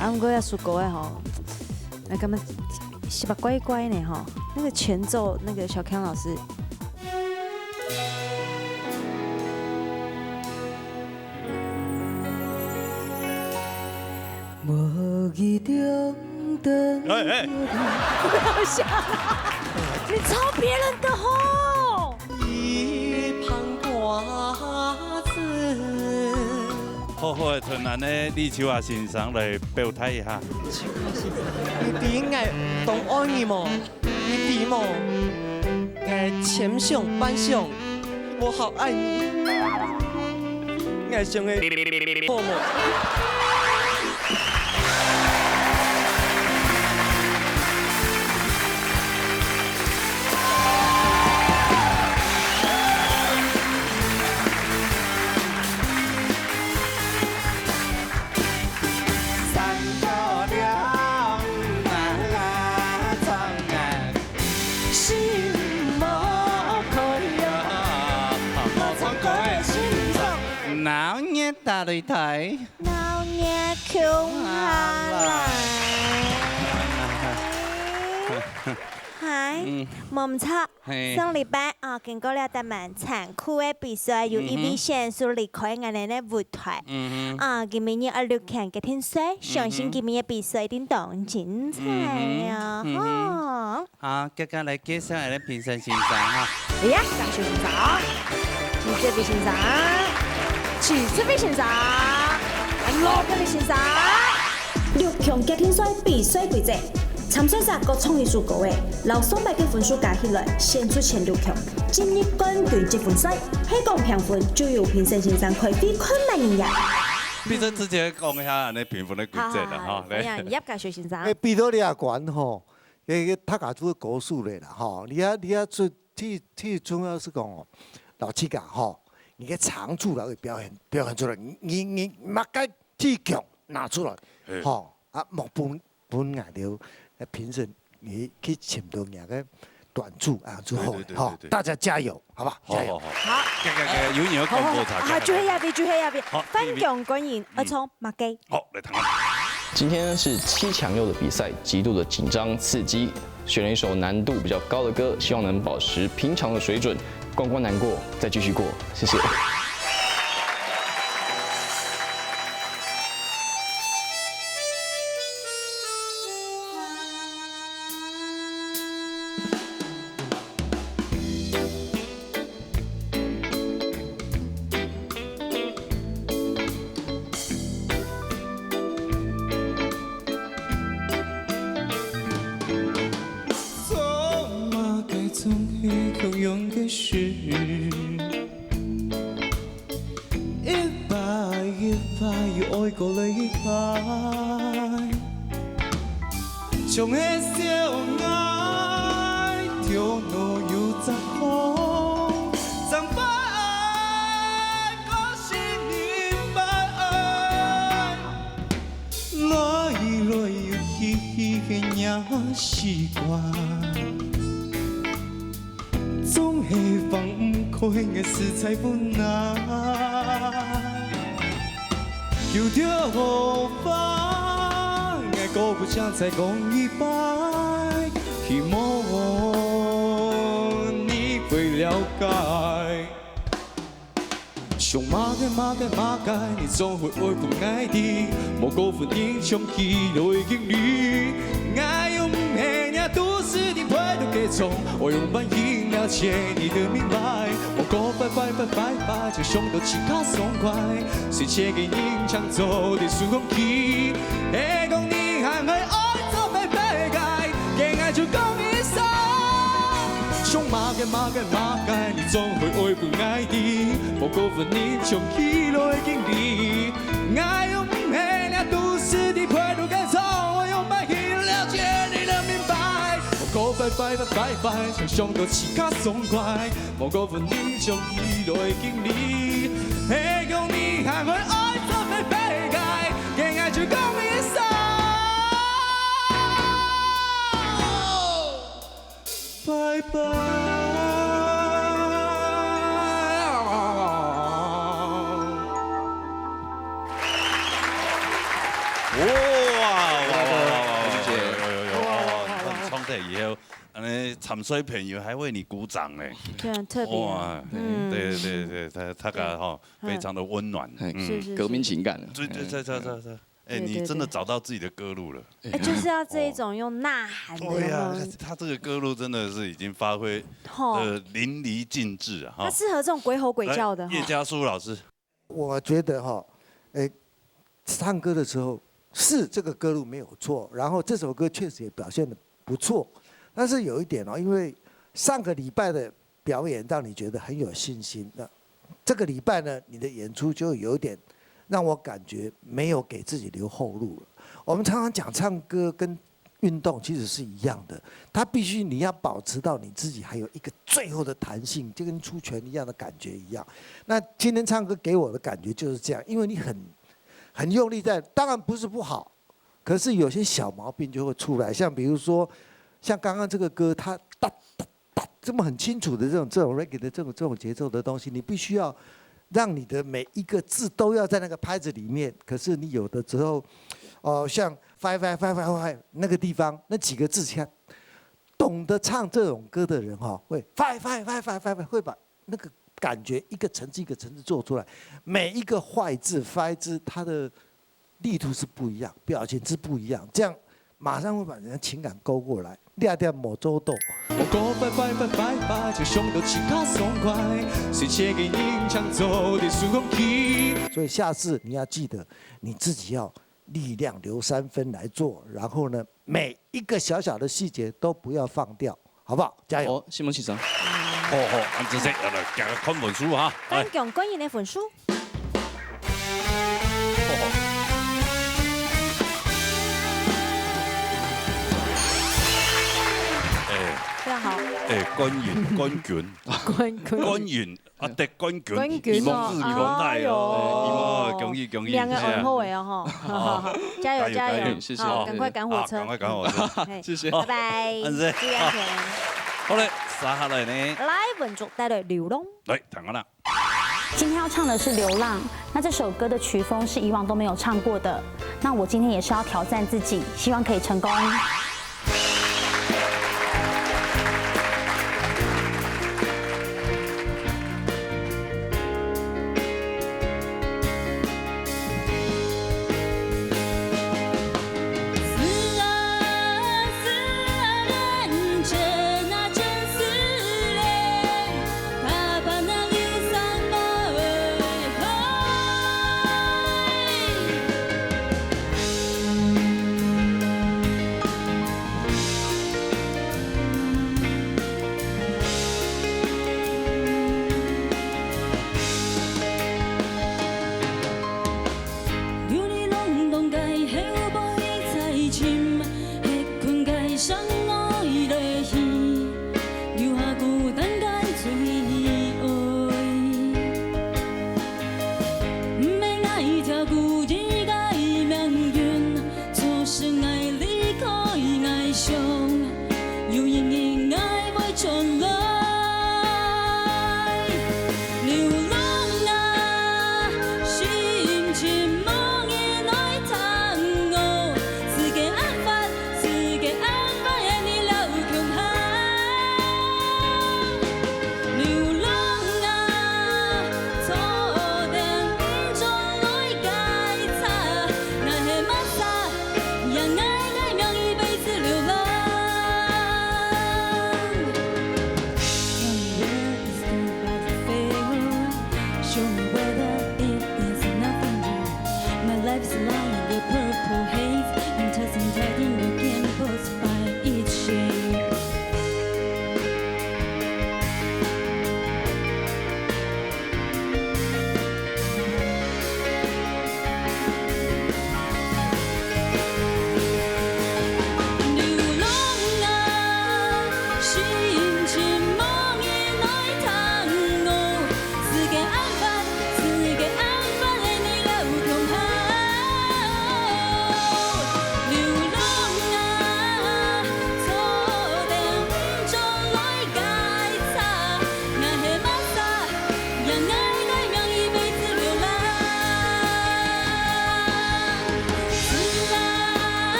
啊，不过要属狗的吼，那干嘛是吧？乖乖呢哈，那个前奏那个小康老师。无意中的，不要笑，你抄别人的吼。一旁瓜子。好好的团咱的立秋啊，欣赏来表态一下。你比爱懂爱你么？你比么？爱前上班上，我好爱你。爱上的泡沫。闹热大擂台，闹热穷下来。嗨，冇錯。上禮拜啊，經過了一門殘酷的比賽，由一位選手離開我哋嘅舞台。啊，今年要六強嘅天水，相信今年嘅比賽一定當精彩啊！哈。好，接下來介紹下啲評審先生哈。哎呀，感謝先生，謝這位先生。徐志偉先生、羅格力先生。六強決天賽比賽規則，參賽者各創意數個位，留雙百嘅分數加起來，先出前六強。今日冠軍積分賽，係講評分，就由評審先生開飛困難人呀。比賽之前講一下你評分嘅規則啦，哈。嚟，葉家徐先生。誒，比到你啊關吼，誒，他家做高數嚟啦，吼，你啊最重要是講哦，老七噶吼。你嘅長處來表現出來，你乜嘅技巧拿出來，吼啊，莫本來了評審你去尋到人嘅短處啊，最好嘅，吼，大家加油，好吧？加油！好，有人要廣播查。好，最後一邊，分享觀言，我從麥基。好，來聽下。今天是7強6的比賽，極度的緊張刺激，選了一首難度比較高的歌，希望能保持平常的水準。關關難過，再繼續過，謝謝。像迄小愛，着路又雜風，怎把愛講是明白愛，來又去的也習慣，總係放不開的實在不難，求着無法。我不想再講一百，希望你會了解。像馬街，你總會愛不愛的，無過分影響起來的你。愛用每年都市的態度給從，我用半音了解你的明白。我過拜，就胸都其他鬆快，誰且給你搶走的蘇空氣，會講你。還會愛做被解，嘅愛就講一聲。像馬街，你總會愛不愛的，無過分英雄起來經歷。愛用每年都市的態度跟從，我用白銀了解你的明白。無過分拜，像胸都起卡鬆快，無過分英雄起來經歷。會講你還會愛做被解，嘅愛就講一聲。拜拜。哇！在以后，惨水朋友还为你鼓掌呢。对，很特别。哇，对，他个哈非常的温暖，是革命情感。对，你真的找到自己的歌路了。就是要这一种用呐喊的。对呀，他这个歌路真的是已经发挥的淋漓尽致啊。他适合这种鬼吼鬼叫的。叶家书老师，我觉得哈，唱歌的时候是这个歌路没有错，然后这首歌确实也表现得不错，但是有一点哦，因为上个礼拜的表演让你觉得很有信心，那这个礼拜呢，你的演出就有点让我感觉没有给自己留后路了。我们常常讲唱歌跟运动其实是一样的，它必须你要保持到你自己还有一个最后的弹性，就跟出拳一样的感觉一样。那今天唱歌给我的感觉就是这样，因为你很用力在，当然不是不好，可是有些小毛病就会出来，像比如说，像刚刚这个歌，它哒哒哒这么很清楚的这种 reggae 的这种节奏的东西，你必须要让你的每一个字都要在那个拍子里面。可是你有的时候，像 five 那个地方那几个字，像懂得唱这种歌的人哈，会 five 会把那个感觉一个层次一个层次做出来，每一个坏字 five 字它的力度是不一样，表情是不一样，这样马上会把人家情感勾过来。抓点莫周豆。我歌拜，就上到其他爽快，谁写给你抢走的数空气。所以下次你要记得，你自己要力量留3分来做，然后呢，每一个小小的细节都不要放掉，好不好？加油！新闻起床。好，按这些来看本书哈。颁奖观影的本书。非常好。官员啊，得官员，哎呦，恭喜！两个很后悔哦哈，加油！谢谢，好，赶快赶火车，谢谢，拜拜，注意安全。好嘞，撒下来呢？来，文竹带来《流浪》。来，谈个啦。今天要唱的是《流浪》，那这首歌的曲风是以往都没有唱过的。那我今天也是要挑战自己，希望可以成功。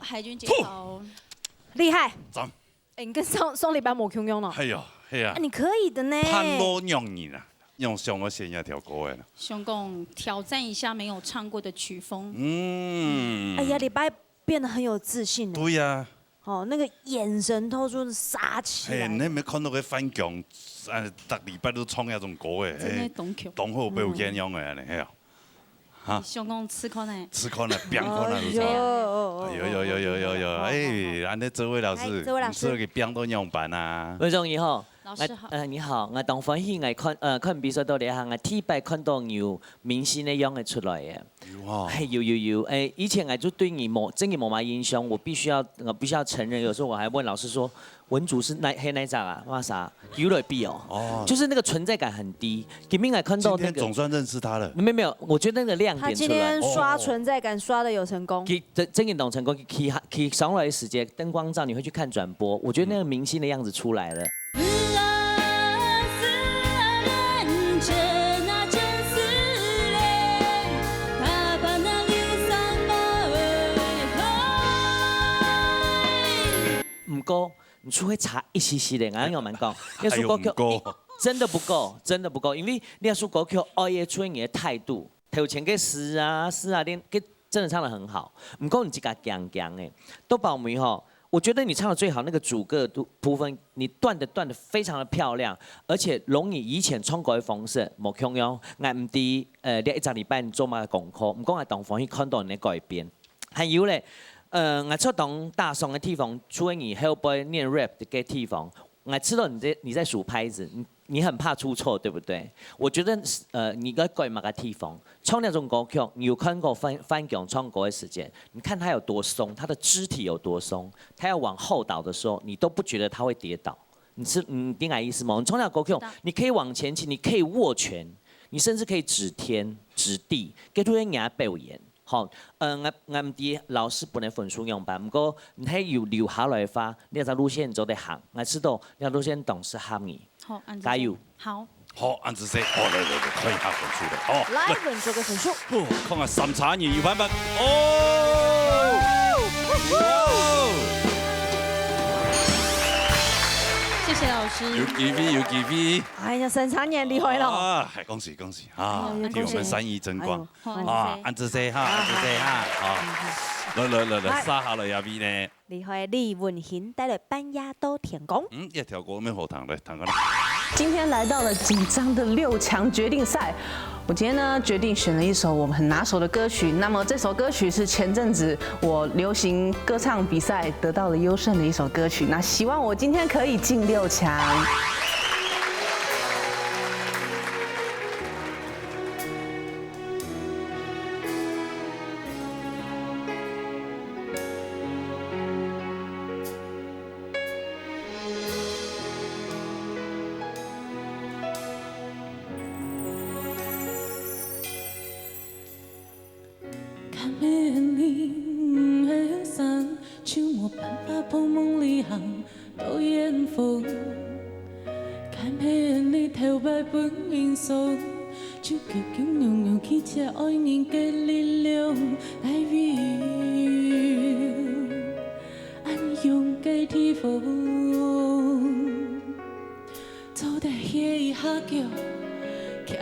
海军姐好，厉害！赞！哎，你跟上礼拜冇共用了。哎呦，系啊，你可以的呢。潘罗用你啦，用上我先一条歌的啦。熊共挑战一下没有唱过的曲风。哎呀，礼拜变得很有自信。对呀。哦，那个眼神透出杀气来。你没看到个反强，逐礼拜都唱那种歌的，真的懂曲。懂好表现样的安尼，系啊。哈。熊共吃口呢？吃口呢，变口呢，有。有，哎，安尼这位老师，你是给变到样板啊？魏总你好。老师好。你好，我当欢喜看比赛到咧，我第一摆看到有明星的样的出来嘅。有，哎，以前我就对你真嘅冇乜印象，我必须要承认，有时候我还问老师说，文竹是哪吒啊？哇啥？有来比哦，就是那个存在感很低。今天我看到那个，总算认识他了。没有，我觉得那个亮点出来。他今天刷存在感刷的有成功。真嘅懂成功，可以上来的时间灯光照，你会去看转播，我觉得那个明星的样子出来了。唔够，你除非差一些些的，俺有蛮讲，要说歌曲真的不够，因为你要说歌曲，也出你的态度，头前个诗啊，连个真的唱得很好，唔够你自己讲的，都保密吼。我觉得你唱的最好那个主歌部分，你断的非常的漂亮，而且容你以前唱过的方式冇共样，俺唔知你一整礼拜你做乜功课，唔讲我当方去看到你的改变，还有咧。我出当大宋的地方，除了你 Hellboy 念 rap 的地方，我知道你在数拍子，你很怕出错，对不对？我觉得你该改某个地方，唱那种歌曲，你有看过翻讲唱歌的时间，你看他有多松，他的肢体有多松，他要往后倒的时候，你都不觉得他会跌倒。你明白意思吗？你唱那歌曲，你可以往前倾，你可以握拳，你甚至可以指天指地，给出人家表演。好，我唔知老師本嚟分數用吧，不過你喺要留下來的話，你條路線走得行，我知道你條路線董事喊你。好，加油。好，安子 C， 來，可以下分數了。來分數嘅分數。看下審查員要翻筆。謝謝老師。有 give。哎呀，審查員厲害咯！啊，恭喜啊！替我們3億爭光啊！安子 C 哈，來，撒下來入邊呢。厲害，李文賢帶來半亞都天公。一條歌咩好彈咧？彈個啦。今天来到了紧张的6强决定赛，我今天呢决定选了一首我们很拿手的歌曲。那么这首歌曲是前阵子我流行歌唱比赛得到了优胜的一首歌曲。那希望我今天可以进6强。给地方，给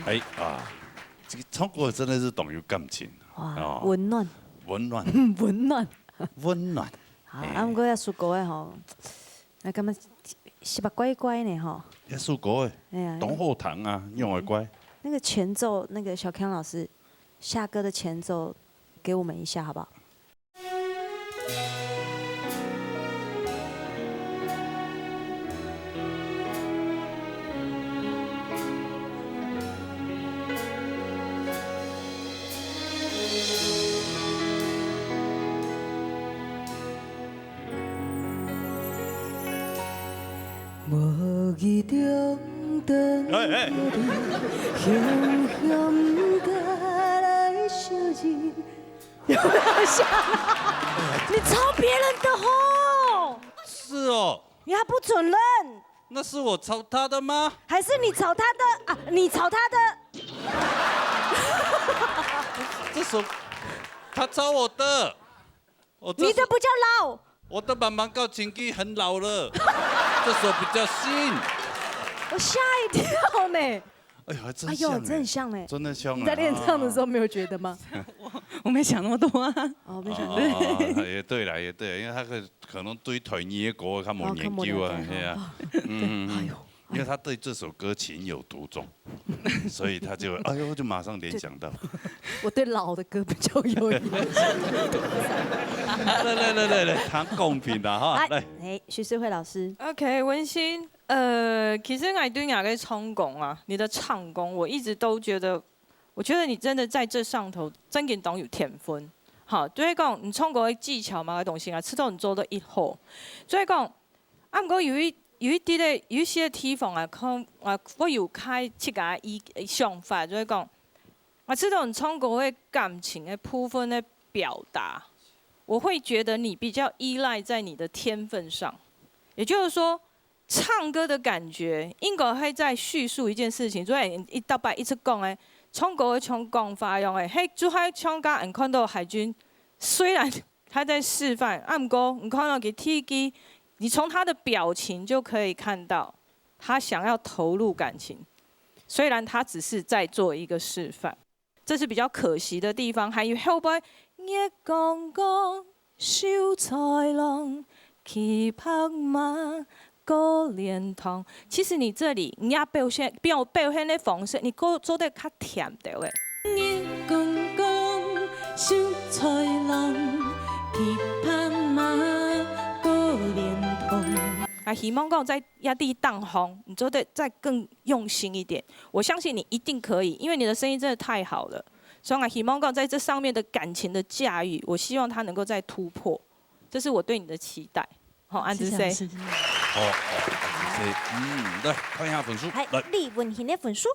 哎啊，这个唱歌真的是懂有感情。哇，温暖。温暖。温暖。温暖。好，啊，不过要属狗的吼，那感觉是吧乖乖呢吼。要属狗的。哎呀。懂后堂啊，用的乖。那个前奏，那个小康老师下歌的前奏，给我们一下好不好？无意中等我你，雄雄带来小人。有没有像？你抄别人的吼？是哦。你还不承认？那是我抄他的吗？还是你抄他的啊？你抄他的？这首他抄我的。你的不叫老。我的慢慢告情歌很老了，这首比较新。我吓一跳呢。哎呦，还真像。哎呦，真很像呢。真的像。你在练唱的时候没有觉得吗？我没想那么多啊。哦，没想到。也对啦，也对，因为他可能对台语的歌较无研究啊，是啊。哎呦。因为他对这首歌情有独钟，所以他就哎呦就马上联想到。我对老的歌比较有研究。来，谈公平啦哈。来，徐世慧老师。OK， 文心，其实我对哪个唱功啊，你的唱功，我一直都觉得，我觉得你真的在这上头真嘅懂有天分。好，就是讲你唱歌的技巧嘛，嘅东西啊，知道你做得一好。所以讲，啊，不过有一些地方啊，我有开一个想法，就是讲，我知道你唱歌的感情的部分的表达，我会觉得你比较依赖在你的天分上，也就是说，唱歌的感觉应该会在叙述一件事情，所以一到白一直讲的，唱歌的讲法用的，嘿，就喺唱歌，你看到海军虽然他在示范，不过你看到给 T G。你从他的表情就可以看到，他想要投入感情，虽然他只是在做一个示范，这是比较可惜的地方。还有后边，夜光光，秀才郎，去拍马，过莲塘。其实你这里你要表现的方式，你做得较甜的嘞。夜光光，秀才郎，去拍马。啊，希望讲在压地当红，你做的再更用心一点。我相信你一定可以，因为你的声音真的太好了。所以啊，希望讲在这上面的感情的驾驭，我希望他能够再突破，这是我对你的期待。好，安子 C。好，来看一下分数。来，李文婷的分数。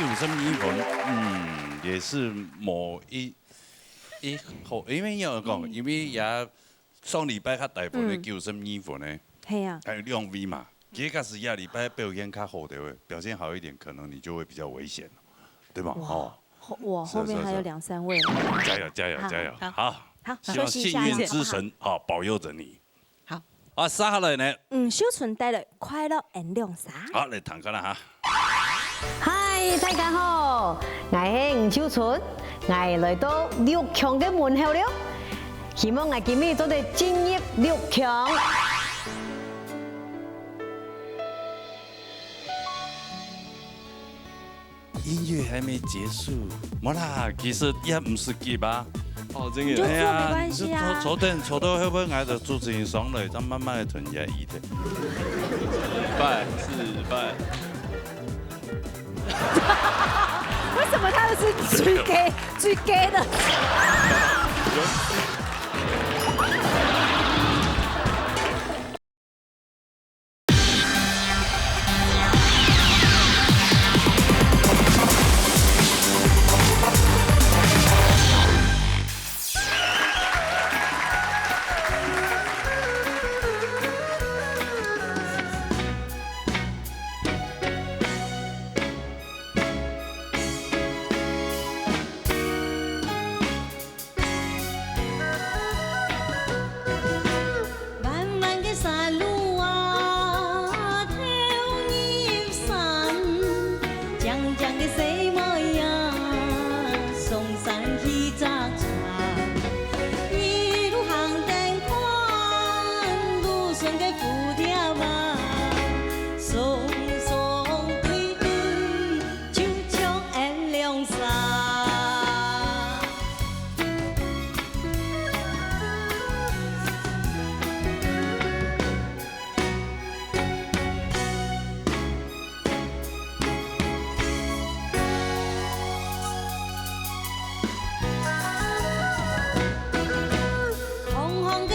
91分，也是某一好，因为要讲，因为也上礼拜较大部分的92分呢，系啊，还有两位嘛，其实假使下礼拜表现较好的，表现好一点，可能你就会比较危险，对吧？哦，哇，后面还有2、3位，加油！好，希望幸运之神好保佑着你。好，啊，接下来呢？小春带来快乐 and 亮啥？好，来谈看啦哈。嗨，大家好，我是吴小春，我来到6强的门口了，希望我今日做得进入6强。音乐还没结束，没啦，其实也不是急吧。哦，真的。就做没关系啊。坐到后尾，我就主持人上来，再慢慢的吞下伊的。示范。为什么他的是最 gay 的？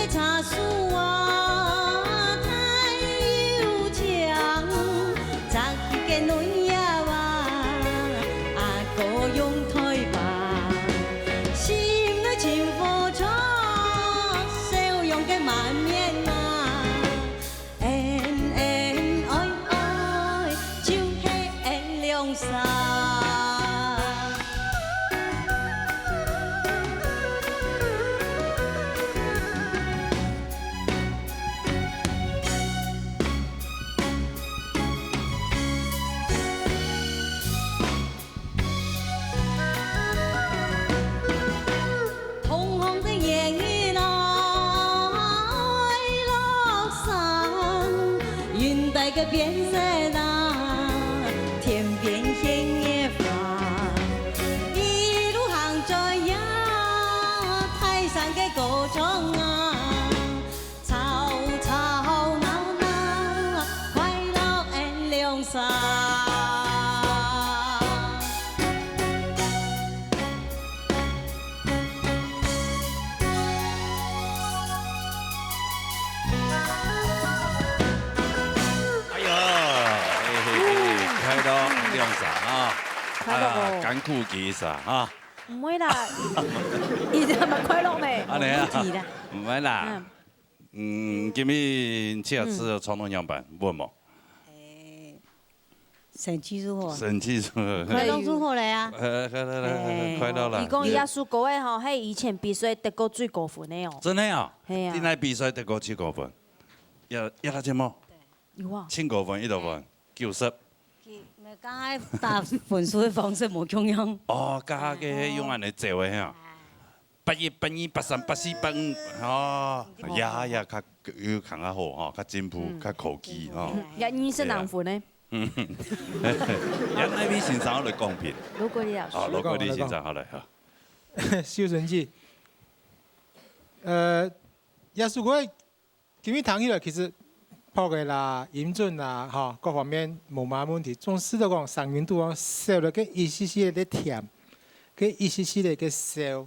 的茶树啊，太悠长，扎起个嫩叶啊，个用台吧，心里情付出，笑容嘅满面啊，恩恩爱爱，就是恩良善。红红的烟雨啊，落山，云带个变色啦，天边黑夜花，一路行着呀，台上的歌唱啊，吵吵闹闹，快乐恩良善。哎呦，快乐亮闪啊！快乐哦艰苦其实啊，唔會啦，而家咪快樂咩？安尼啊冇問題啦，唔係啦。今日七月4號傳統樣板問冇？成績如何？神氣是快樂如何嚟啊？快樂啦。伊講伊也輸過誒吼，喺以前比賽得過最高分的哦。真的啊？係啊你來比賽得過7高分，要他節目有啊。 7高分，1多分90。咪講打分數嘅方式冇共樣。哦，加嘅用安尼做嘅嚇，81、82、83、84、85，哦，呀，較有行較好吼，較進步，較口技吼。人是人分呢？人那邊欣賞我哋公平。如果你老師。好，如果你欣賞好嚟嚇。修成績，也是我今日談起來，其實拍嘅啦、音準啦、嚇各方面冇乜問題。總是都講上雲度講燒了個一絲絲的甜，個一絲絲的個燒，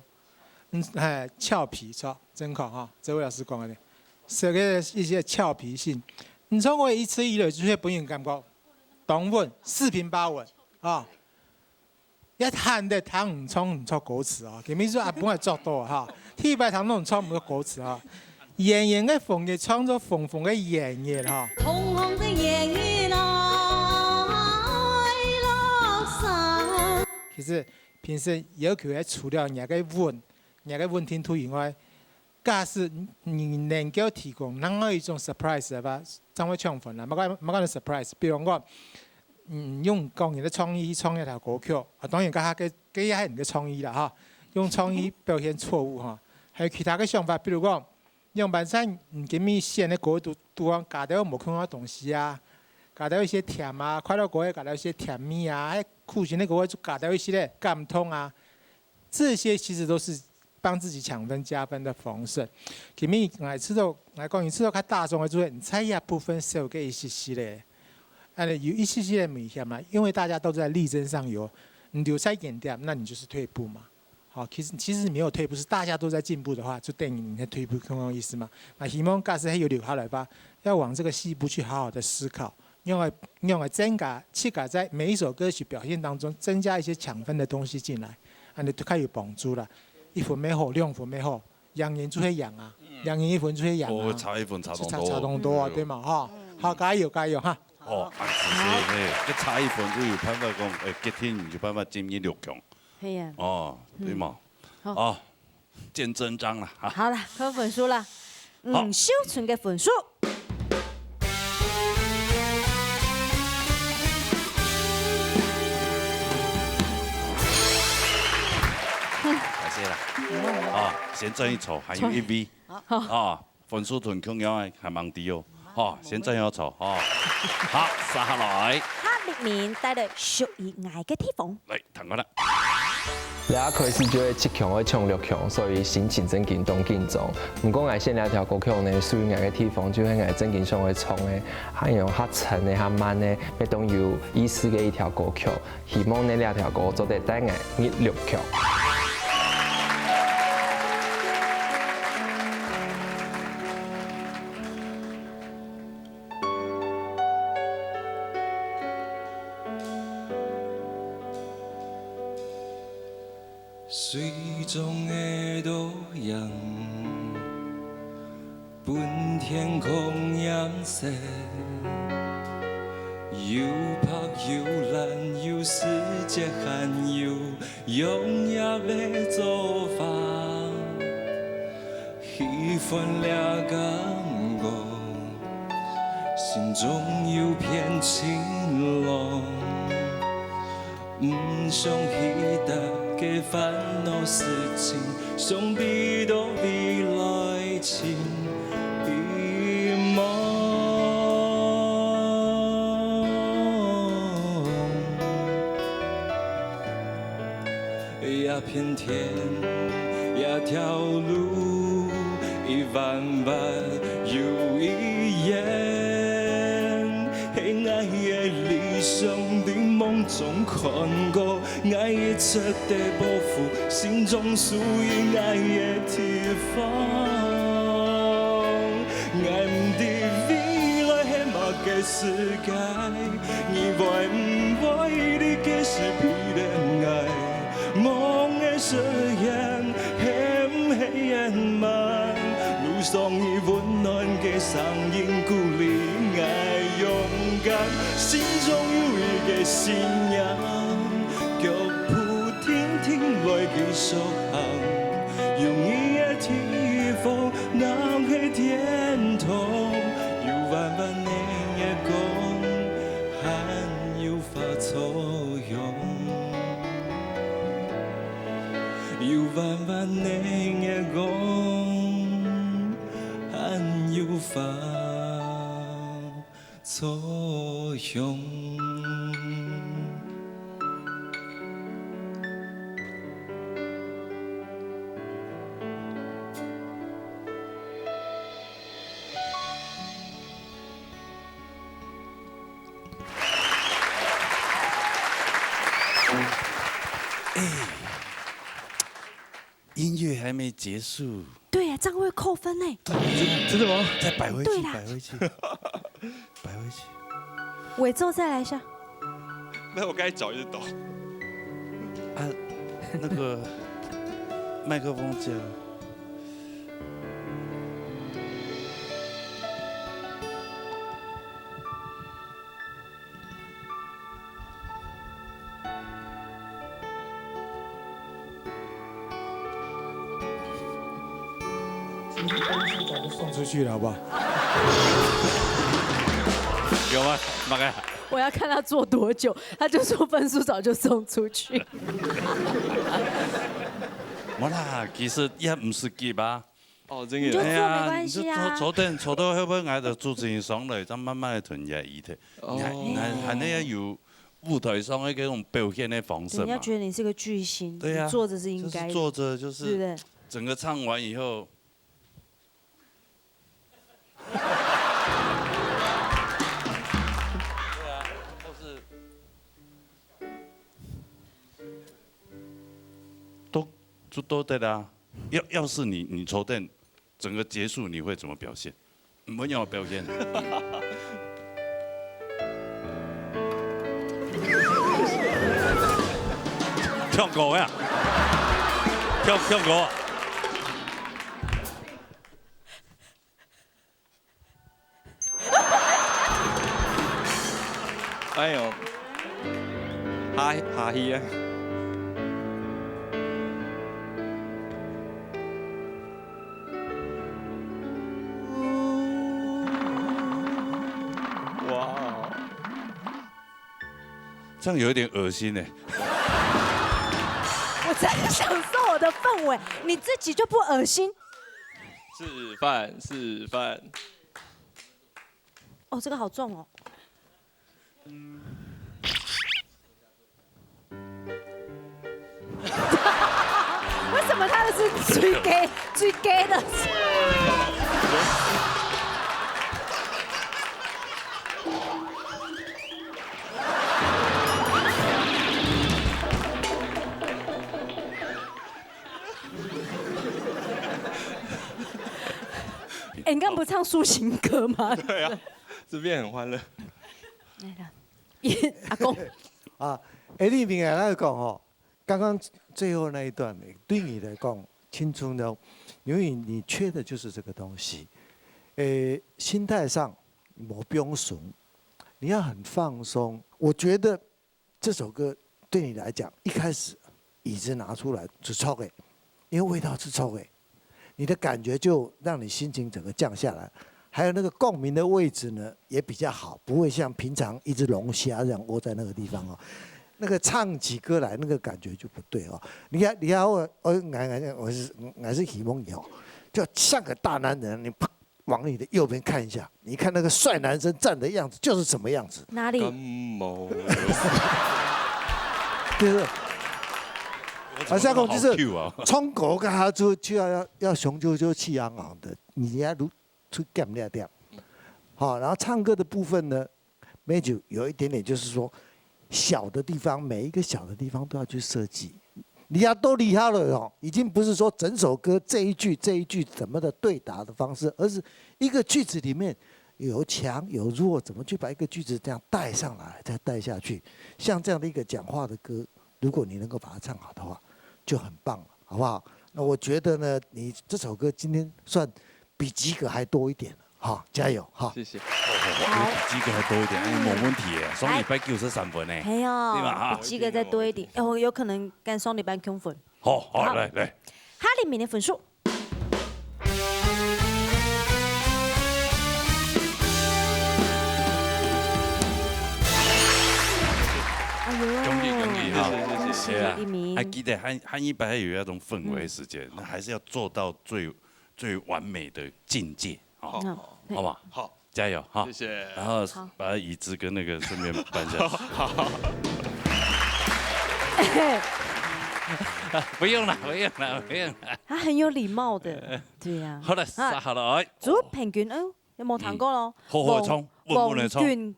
係俏皮錯，真確哈。這位老師講嘅，燒個一些俏皮性。你從我一次以來就會本人感覺，當穩4平8穩啊。 一彈的彈唔衝唔出歌詞啊！佢咪說啊，本來作到啊，天拜彈都唔衝唔出歌詞啊。圓圓嘅鳳嘅創咗鳳鳳嘅圓圓哈。紅紅的煙雨啦，落山。其實平時要求係除了人嘅穩聽圖以外，假使你能夠提供任何一種 surprise 吧，怎會搶分啦？冇講 surprise，比如講。 用個人的創意創一條歌曲，啊當然家嘅幾係人嘅創意啦嚇，用創意表現錯誤嚇，還有其他嘅想法，比如講用本身唔見面寫嘅歌都講加到冇空嘅東西啊，加到一些甜啊，快樂歌加到一些甜蜜啊，喺苦情嘅歌就加到一些咧感通啊，這些其實都是幫自己搶分加分的方式。佢咪我講一次都較大眾嘅做，唔使一部分少嘅一些些咧。 有一些些的危險嘛，因為大家都在力爭上游，你留在原點，那你就是退步嘛。好，其實沒有退步，是大家都在進步的話，就等於你在退步，懂我意思嗎？那希望假使還有留下來吧，要往這個西部去好好的思考，用來增加、去改在每一首歌曲表現當中增加一些搶分的東西進來，啊，你都開有幫助啦。1分沒好，2分沒好，兩年就會贏啊，2年1分就會贏啊。差1分差多。差多啊，對嘛？哈，好，加油加油哈！ 哦，係，一差1分都有辦法講，隔天有辦法進入6強。係啊。哦，對嘛？哦，見真章啦嚇。好啦，扣分數啦。小春嘅分數。謝謝啦。哦，先爭一籌，還有1 V。哦，分數同共樣係蠻低哦。 哦，先爭一籌哦，好，下來。下面帶來屬於愛嘅地方。嚟，騰過來。你一開始就會7強會衝6強，所以先前真緊當緊張。唔過愛先兩條歌曲呢，屬於愛嘅地方就係愛真緊上會衝嘅，還有較沉嘅、較慢嘅，要當有意思嘅一條歌曲。希望呢兩條歌做得帶愛入6強。 誒，水中的路阳，本天空颜色，又白又蓝又世界罕有，永远要做法，喜欢了感觉，心中有片晴朗，不想彼个烦恼事情，想比到未来前迷茫。一片天，一条路，一弯弯又一眼。爱的理想在梦中看过，爱的彻底保护，心中属于爱的地方。爱不知未来的某个世界，意外不会你继续披恋爱。梦的誓言，黑不黑夜漫，路上已温暖的声音鼓励爱勇敢，心中有一个信仰，脚步停停来继续行，用你的地方，人的天堂，有万万的夜光，还有发作用。有万万的夜光，还有发作用。音乐还没结束。对呀，这样会扣分呢。真的吗？再摆回去，对啦摆回去，摆回去。尾奏再来一下。那我刚才脚一直抖。啊，那个麦克风架。早就送出去了，好不好？有吗？马盖。我要看他做多久，他就说分数早就送出去。冇啦，其實也唔是急啊。哦，真嘅。你就做沒關你就係啊。坐到後尾，我就做正上嚟，再慢慢去囤嘢議題。係你要有舞台上嘅嗰種表現的方式嘛。人家覺得你是個巨星，對呀，你坐着是應該的。坐着就是對不對？整個唱完以後。就都对啦。要是你抽电，整个结束你会怎么表现？没有表现。唱歌呀，跳歌。哎呦，下戲啊！这样有一点恶心呢。我在享受我的氛围，你自己就不恶心？示范示范。哦，这个好重哦。为什么他的是最 gay 的？哎，你刚不唱抒情歌吗？对啊，这边很欢乐。来了，阿公。啊，下里面啊，咱讲吼，刚刚最后那一段，对你来讲，青春呢，因为你缺的就是这个东西。心态上我不用怂，你要很放松。我觉得这首歌对你来讲，一开始椅子拿出来是臭的，因为味道是臭的，你的感觉就让你心情整个降下来。还有那个共鸣的位置呢，也比较好，不会像平常一只龙虾这样窝在那个地方哦。那个唱起歌来，那个感觉就不对哦。你看我是希望你哦，就像个大男人，你啪往你的右边看一下，你看那个帅男生站的样子就是什么样子。哪里？就是啊，下公就是冲狗跟他就要雄赳气昂昂的，你要如去干掉掉。好，然后唱歌的部分呢 ，Major 有一点点就是说。小的地方，每一个小的地方都要去设计。你要都厉害了哦，已经不是说整首歌这一句怎么的对答的方式，而是一个句子里面有强有弱，怎么去把一个句子这样带上来，再带下去。像这样的一个讲话的歌，如果你能够把它唱好的话，就很棒了，好不好？那我觉得呢，你这首歌今天算比及格还多一点了。好，加油！好，谢谢。比及格还多一点，没问题耶。双礼拜93分呢，没有，对吧？比及格再多一点，有可能跟双礼拜9分。好，来。哈里明的分数。恭喜哈！恭喜一鸣。还记得汉一白有那种氛围时间，那还是要做到最完美的境界，好吧？好，加油哈！谢谢。然后把椅子跟那个顺便搬下去。好。不用了。他很有礼貌的，对呀。好了，好了，做平均有冇彈過咯？好好的衝，穩穩的衝。王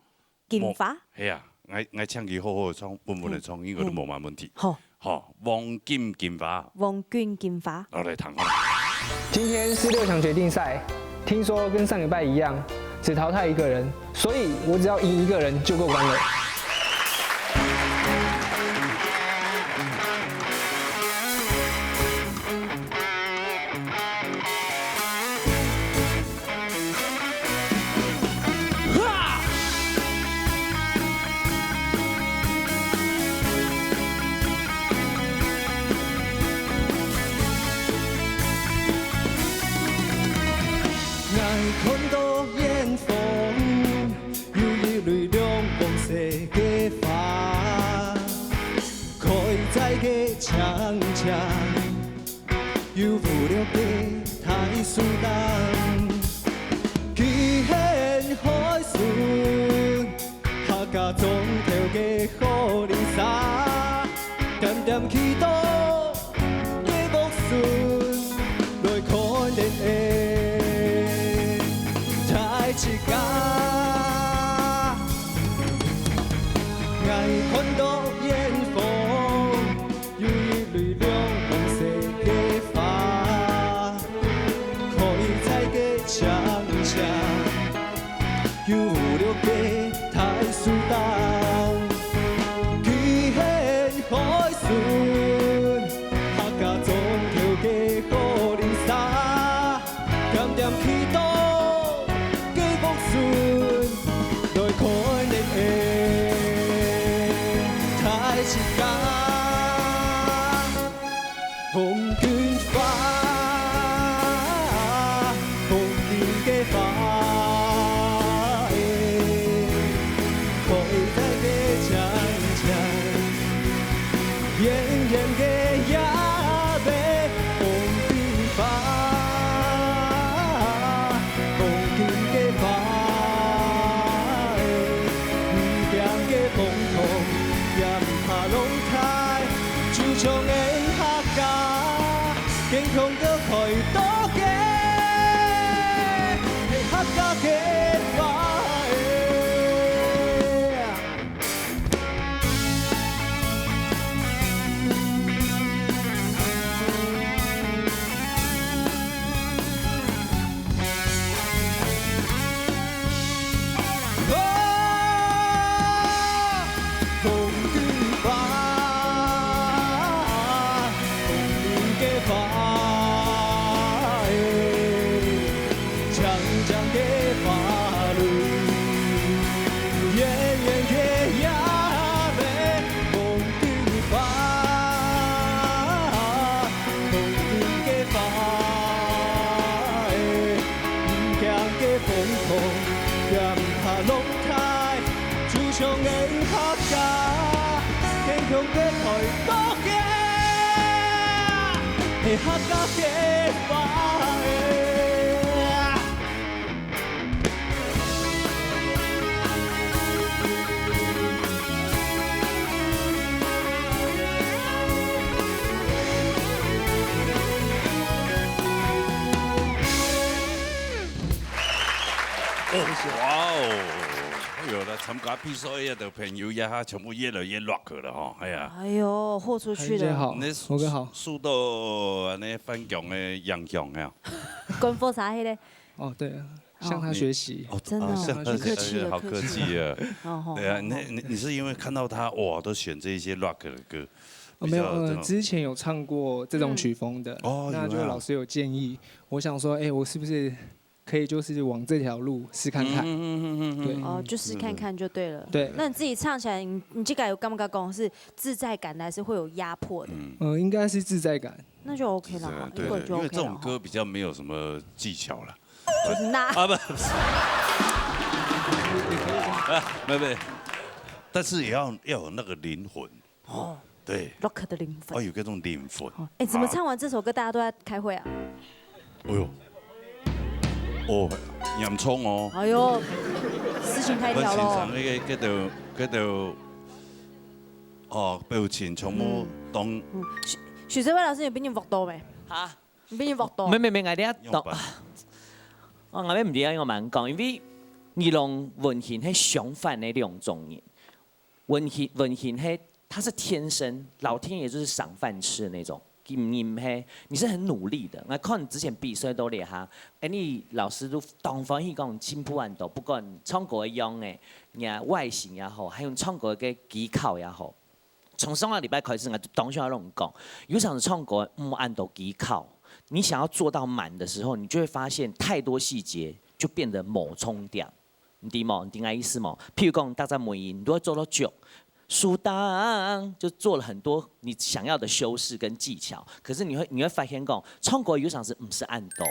劍法。係啊，我唱佢好好的衝，穩穩的衝，應該都冇乜問題。好。好，王劍法。王劍法。我嚟彈。今天是6強決定賽，聽說跟上禮拜一樣，只淘汰1個人，所以我只要贏1個人就過關了。看到遠方有一縷亮光射嘅花，開在嘅長牆，有無了嘅太蘇丹，佢很海順，客家總條嘅可憐沙，點點祈禱嘅木順，來看見一家，愛看到遠方有一縷亮光射嘅花，開在嘅長牆，有了嘅太蘇丹，佢很海順，客家總條嘅可憐沙，點點祈禱。紅卷花，紅劍嘅花，開在嘅長牆，遠遠嘅呀咩紅卷花，紅劍嘅花，唔驚嘅風痛，也唔怕龍太，就像你。健康嘅佢多嘅係客家嘅花。紅卷花，嘅台多嘅，係客家嘅話嘅。哇哦！哎呦，来参加比赛的朋友也哈，全部越来越 rock 了哈，哎呀！哎呦，豁出去了！好，我哥好。速度安尼翻强的洋强呀。官方啥黑嘞？哦，对，向他学习。哦，真的，很客气了，好客气啊。对啊，你是因为看到他哇，都选这些 rock 的歌。没有，之前有唱过这种曲风的，那就老师有建议，我想说，哎，我是不是可以就是往这条路试看看？对，哦，就试看看就对了。对，那你自己唱起来，你这个有感不讲是自在感的，还是会有压迫的？应该是自在感。那就 OK 了，对，因为这种歌比较没有什么技巧了。就是那啊不，不，但是也要有那个灵魂。哦。对 ，rock 的灵魂，哦，有这种灵魂。哎，怎么唱完这首歌，大家都在开会啊？哎呦，哦，严重哦。哎呦，事情太跳了。我欣赏那个哦，表情全部当。许志伟老师，你比你活多没？哈？你比你活多？没，我哋一讀，我啱啱唔知啊，我慢講，因為兒童文獻係相反的兩種人，文獻係。他是天生，老天爺就是賞飯吃的那種。你是很努力的。我看你之前比賽都厲害，你老師都當歡喜講進步很多，不管唱歌的樣誒，你外形也好，還有唱歌的技巧也好。從上個禮拜開始，我當時要攏講，有場唱歌唔按到技巧，你想要做到滿的時候，你就會發現太多細節就變得冇衝掉。你知冇？你點解意思冇？譬如講，大家每音都會做到足。蘇當就做了很多你想要的修飾跟技巧，可是你會發現講，唱歌有場是唔是按度？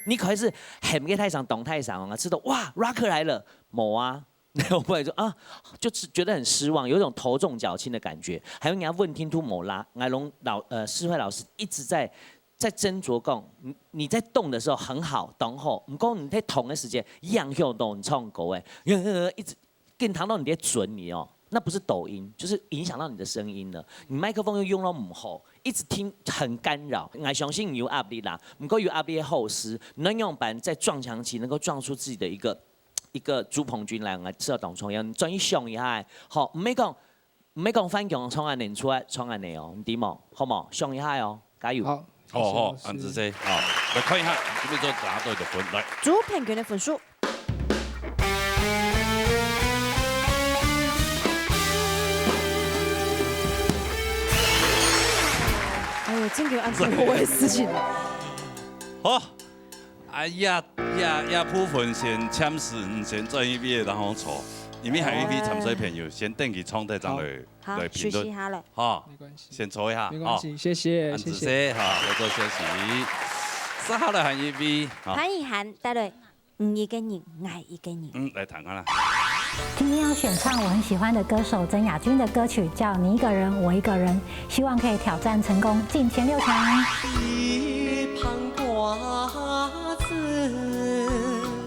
你可以是很給太上動太上啊，知道哇 rocker 來了，冇啊，我不會說啊，就是覺得很失望，有一種頭重腳輕的感覺。還有人家問聽吐冇啦，艾龍詩慧老師一直在斟酌講，你在動的時候很好，動後，唔講你在同的時間一樣有動唱歌誒，一直跟談到你在準你哦，那不是抖音，就是影響到你的聲音了。你麥克風又用到唔好，一直聽很干擾。我相信你有壓力啦，唔過有壓力的後師，能用版在撞牆期能夠撞出自己的一個朱鵬軍來，我知道當創樣，專一上一下，好，唔係講翻強創案練出來創案嚟哦，唔點哦，好冇？上一下哦，加油！好。哦，安子姐，好，來看一下，這邊做答對的分，來。朱品權的分數。哎呦，真給我按錯我的事情。好，哎呀，部分先簽詞，先轉一遍，然後錯。因為還有一批參賽朋友，先登記創隊長來評論。學習一下了。好，沒關係，先錯一下。沒關係，謝謝，謝謝。好，我做休息。3號來韓一 V。韓一涵帶來一個人，愛一個人。來談看啦。今天要選唱我很喜歡的歌手曾雅君的歌曲，叫《你一個人我一個人》，希望可以挑戰成功，進前6強。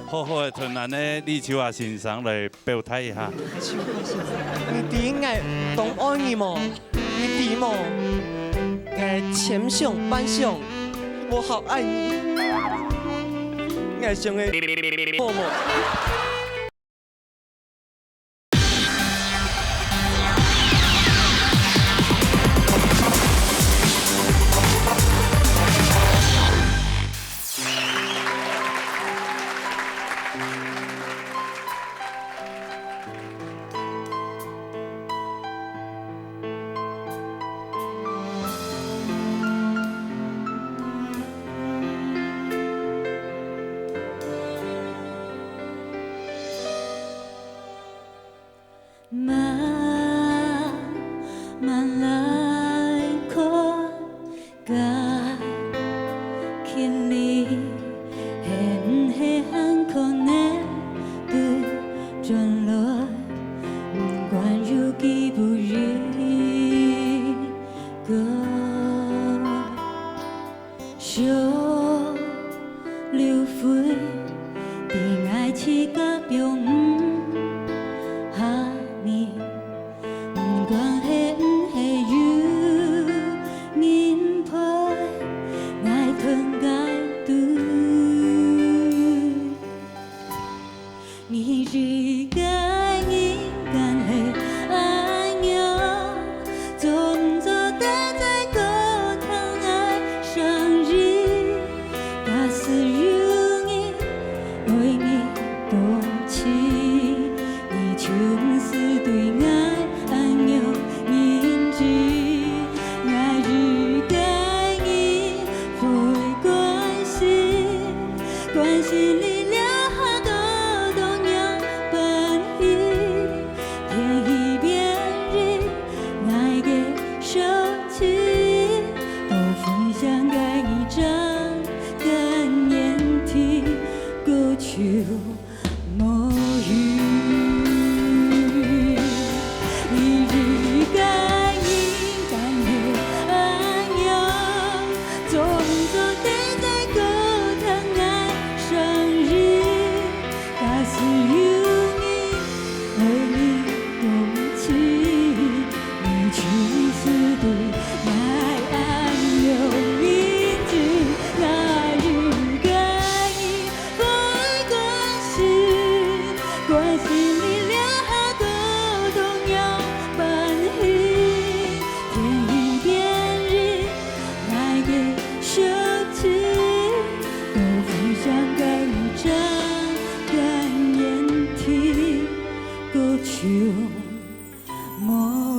好好的團員呢，立秋啊先生來表態一下。你點解懂愛你麼？你點麼？愛前上班上，我好愛你。愛上的好麼？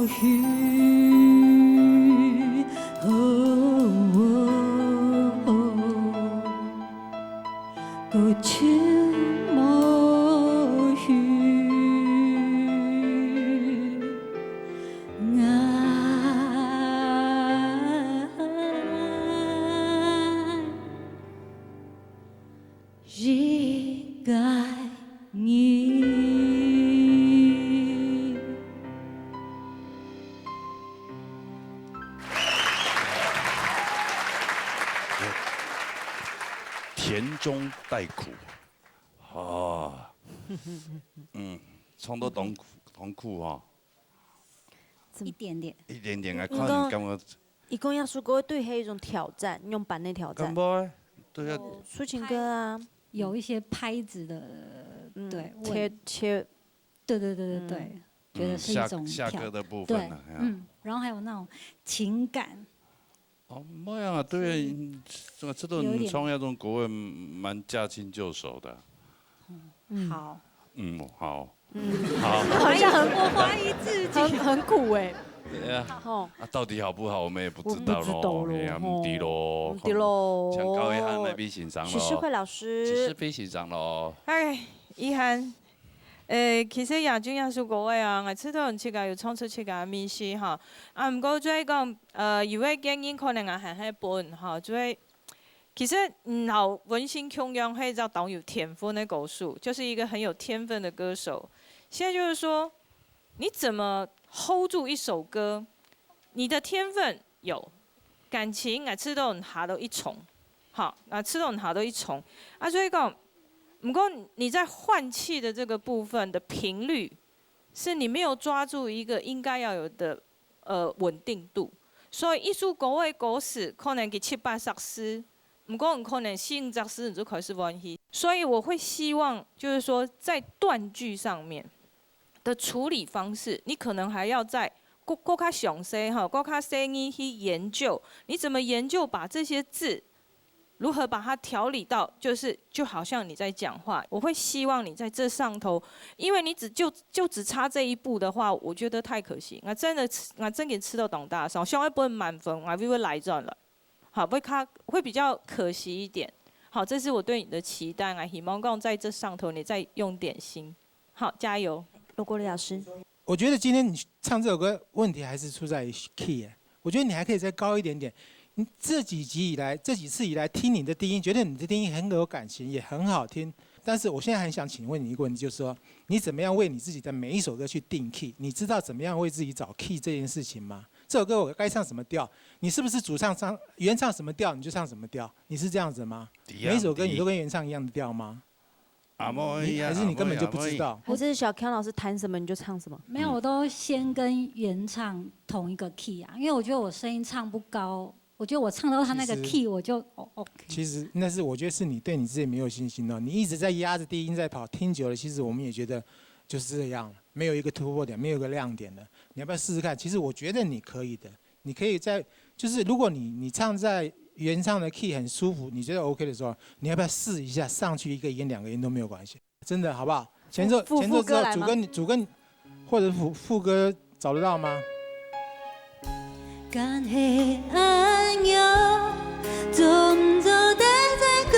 雨，孤秋无雨，爱一个你。甜中带苦，葱都懂苦哈，一点点，一点点来看你感觉。一共要说歌对黑一种挑战，用板内挑战。对啊，抒情歌啊，有一些拍子的，对，切，对，觉得是一种下歌的部分啊，然后还有那种情感。哦，没有啊，对，这种创那种国文蛮驾轻就熟的。好。好。好像我怀疑自己很苦哎。对啊。到底好不好，我们也不知道咯。哎呀，唔知咯。想高一涵来比欣赏咯。许世慧老师。许世比欣赏咯。哎，遗憾。其實亞軍也是各位啊，我知道設計要創出設計嘅意思嚇。唔過即係講有位建議可能係喺本嚇，即係其實好文心窮陽係叫黨有天分的歌手，就是一個很有天分的歌手。現在就是說，你怎麼 hold 住一首歌？你的天分有，感情我知道下到一重，好，我知道下到一重，所以講。不过你在换气的这个部分的频率，是你没有抓住一个应该要有的稳定度，所以一首歌的歌词可能给780诗，不过可能40-50诗你就开始完戏。所以我会希望就是说在断句上面的处理方式，你可能还要在更加详细哈，更加细腻去研究，你怎么研究把这些字。如何把它调理到，就好像你在讲话。我会希望你在这上头，因为你只差这一步的话，我觉得太可惜。我真给吃到懂大上，希望不满分，我会来转了。好，会比较可惜一点。好，这是我对你的期待啊！希望讲在这上头你再用点心。好，加油，罗国立老师。我觉得今天你唱这首歌问题还是出在于 key， 我觉得你还可以再高一点点。你这几次以来听你的低音，觉得你的低音很有感情，也很好听。但是我现在很想请问你一个问题，就是说，你怎么样为你自己的每一首歌去定 key？ 你知道怎么样为自己找 key 这件事情吗？这首歌我该唱什么调？你是不是主唱原唱什么调你就唱什么调？你是这样子吗？每一首歌你都跟原唱一样的调吗？还是你根本就不知道？还是小康老师弹什么你就唱什么？没有，我都先跟原唱同一个 key 啊，因为我觉得我声音唱不高。我觉得我唱到他那个 key， 我就OK。其实那是我觉得是你对你自己没有信心哦，你一直在压着低音在跑，听久了，其实我们也觉得就是这样，没有一个突破点，没有一个亮点的。你要不要试试看？其实我觉得你可以的，你可以就是如果你唱在原唱的 key 很舒服，你觉得 OK 的时候，你要不要试一下上去1个音2个音都没有关系，真的好不好？前奏之后主歌或者副歌找得到吗？干黑暗有种种待在歌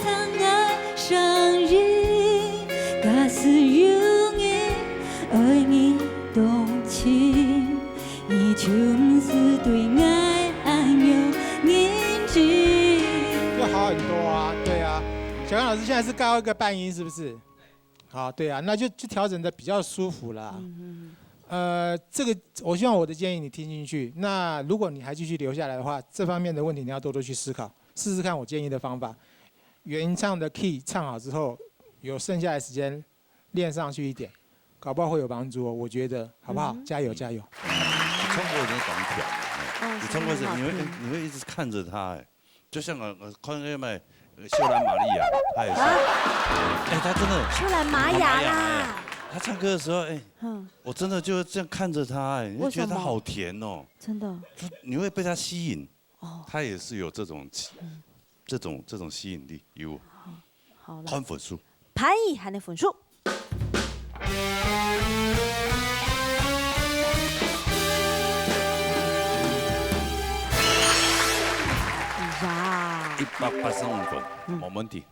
堂爱上你，假使永远爱你动情，你就是对爱有认知。就好很多啊，对啊。小刚老师现在是高一个半音，是不是？好，对啊，那就调整的比较舒服了。这个我希望我的建议你听进去。那如果你还继续留下来的话，这方面的问题你要多多去思考，试试看我建议的方法。原唱的 key 唱好之后，有剩下的时间练上去一点，搞不好会有帮助哦。我觉得好不好？加油加油！你唱歌有点短调，你唱歌时你会一直看着他，就像我看那个秀兰玛利亚，她也是，她真的秀兰玛雅啦。他唱歌的时候，我真的就这样看着他，你会觉得他好甜哦，真的，就你会被他吸引，他也是有这种吸引力，有。好了，看分数，潘以涵的分数。85分，没问题。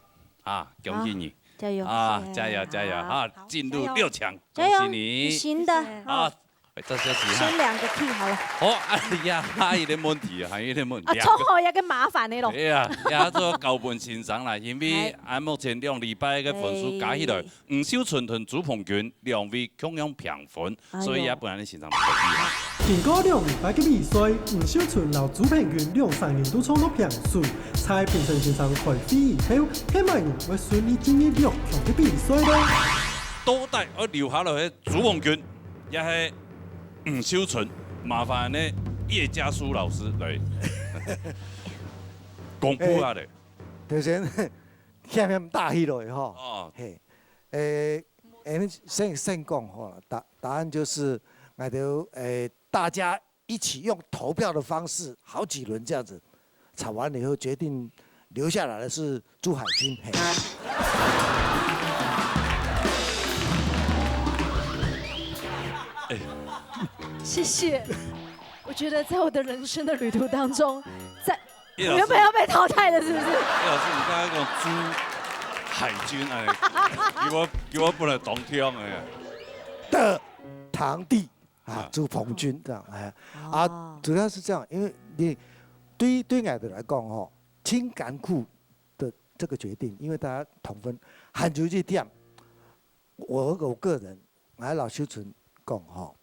啊，恭喜你！加油！啊，加油加油！啊，进入6强，恭加油！喜你！行的。啊，这消息先2个 key 好了。哦，哎呀，还有點問題啊，還有點問題。衝好一個麻煩你咯。係啊，也做高分欣賞啦，因為按目前2禮拜嘅分數加起來，吳秀春同朱鵬軍2位共用平分，所以也本來欣賞唔可以啊。經過2禮拜嘅比賽，吳秀春和朱鵬軍兩3年都創咗平順，在評審欣賞開飛以後，希望人會順利進入6強嘅比賽咯。倒帶我留下來嘅朱鵬軍，也係。吳秀春，麻煩呢葉家書老師來公布下嚟。頭先欠大戲落去吼。哦。嘿，先講吼，答案就是我哋大家一起用投票的方式，好幾輪這樣子，吵完了以後決定留下來的是朱海軍。謝謝，我覺得在我的人生的旅途當中，我原本要被淘汰的，是不是？葉老師，你剛才講朱海軍啊，叫我本來當聽嘅。的堂弟啊，朱鵬軍這樣啊，主要是這樣，因為你對我哋來講吼，青甘苦的這個決定，因為大家同分，很有一點，我個人，我老秀春講吼。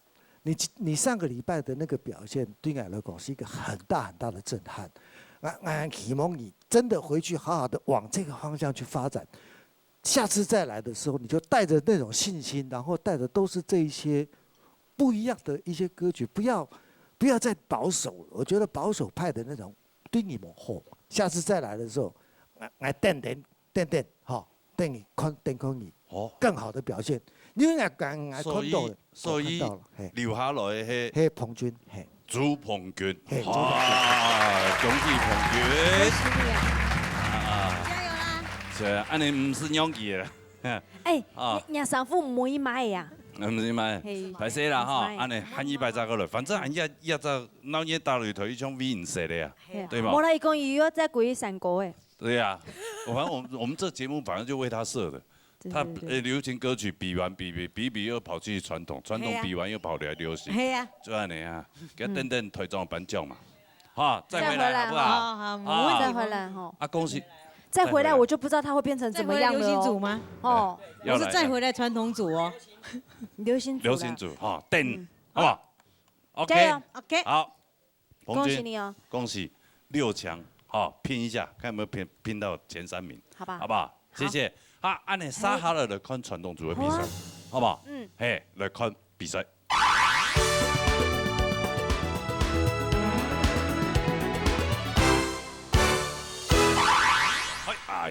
你上個禮拜的那個表現，對我來講是一個很大的震撼。我希望你真的回去好好的往這個方向去發展。下次再來的時候，你就帶着那種信心，然後帶着都是這一些不一樣的一些歌曲，不要再保守了。我覺得保守派的那種對你們好。下次再來的時候，我等，好，等你更好的表現。因為我看到了，所以留下來係鵬軍，朱鵬軍，哇，恭喜鵬軍！加油啦！係，安尼唔是容易啦。你上父唔可以買呀？唔是買，歹勢啦哈，安尼喊100隻過來，反正一隻老年大裏頭一種 V 唔識的呀，對嗎？冇啦，一共又要再歸3個誒。對呀，反正我們這節目反正就為他設的。他流行歌曲比完比又跑去傳統比完又跑來流行，就安尼啊，給等台中頒獎嘛，好，再回來好不好？好，再回來哈。啊，恭喜！再回來我就不知道他會變成怎麼樣了。流行組嗎？哦，我是再回來傳統組哦。流行組哈，等好不好 ？OK，好，恭喜你哦！恭喜6強，好拼一下，看有沒有拼到前3名，好吧？好不好？謝謝。啊，按你撒下來來看傳統組的比賽，好不好？嘿，來看比賽。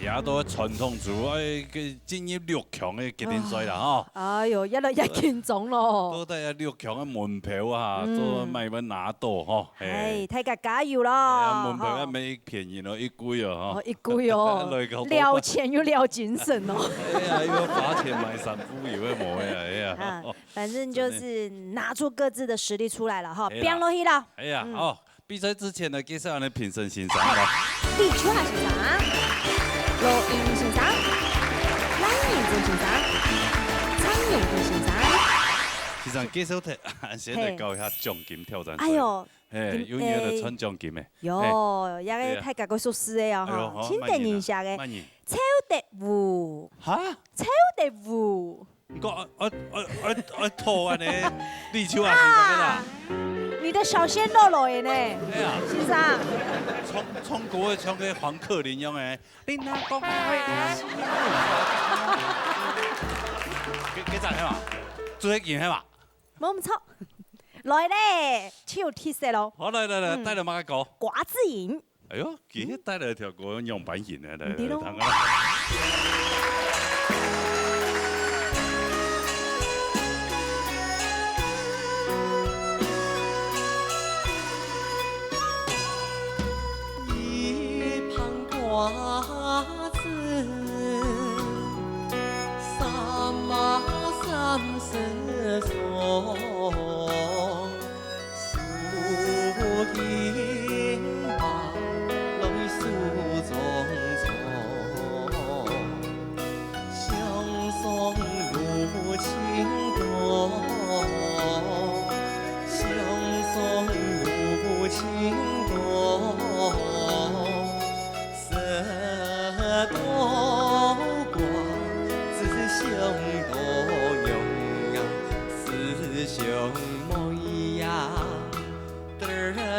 也都傳統組嘅進入6強嘅決定賽啦，嗬。哎呦，一律一拳中咯。都得6強嘅門票啊，都咪揾拿到，嗬。係，大家加油啦！門票一咪便宜咯，一貴啊，嗬。一貴哦，撩錢又撩精神哦。哎呀，要花錢買衫褲有咩冇呀？哎呀。反正就是拿出各自的實力出來了，哈，變落去了。哎呀，哦，比賽之前呢，介紹你評審欣賞啦。李秋霞欣賞。羅英欣賞，藍燕珍欣賞，蒼永輝欣賞。其實介紹睇，先嚟教一下獎金挑戰。哎呦，有嘢嚟穿獎金嘅。有，一個太格個數字嘅哦，哈，請定一下嘅。超特戶。嚇？超特戶。我拖啊你，李秋霞欣賞啦。你的小鮮肉了耶呢？哎呀，欣賞。從國唱給黃克林用誒，你那講開啊？幾陣係嘛？最近係嘛？冇咁錯，來咧，超鐵石咯。好來，帶嚟乜歌？寡之言。哎呦，佢帶嚟條歌用版型嘅，嚟睇下。花子，三马三十重，素英马来梳妆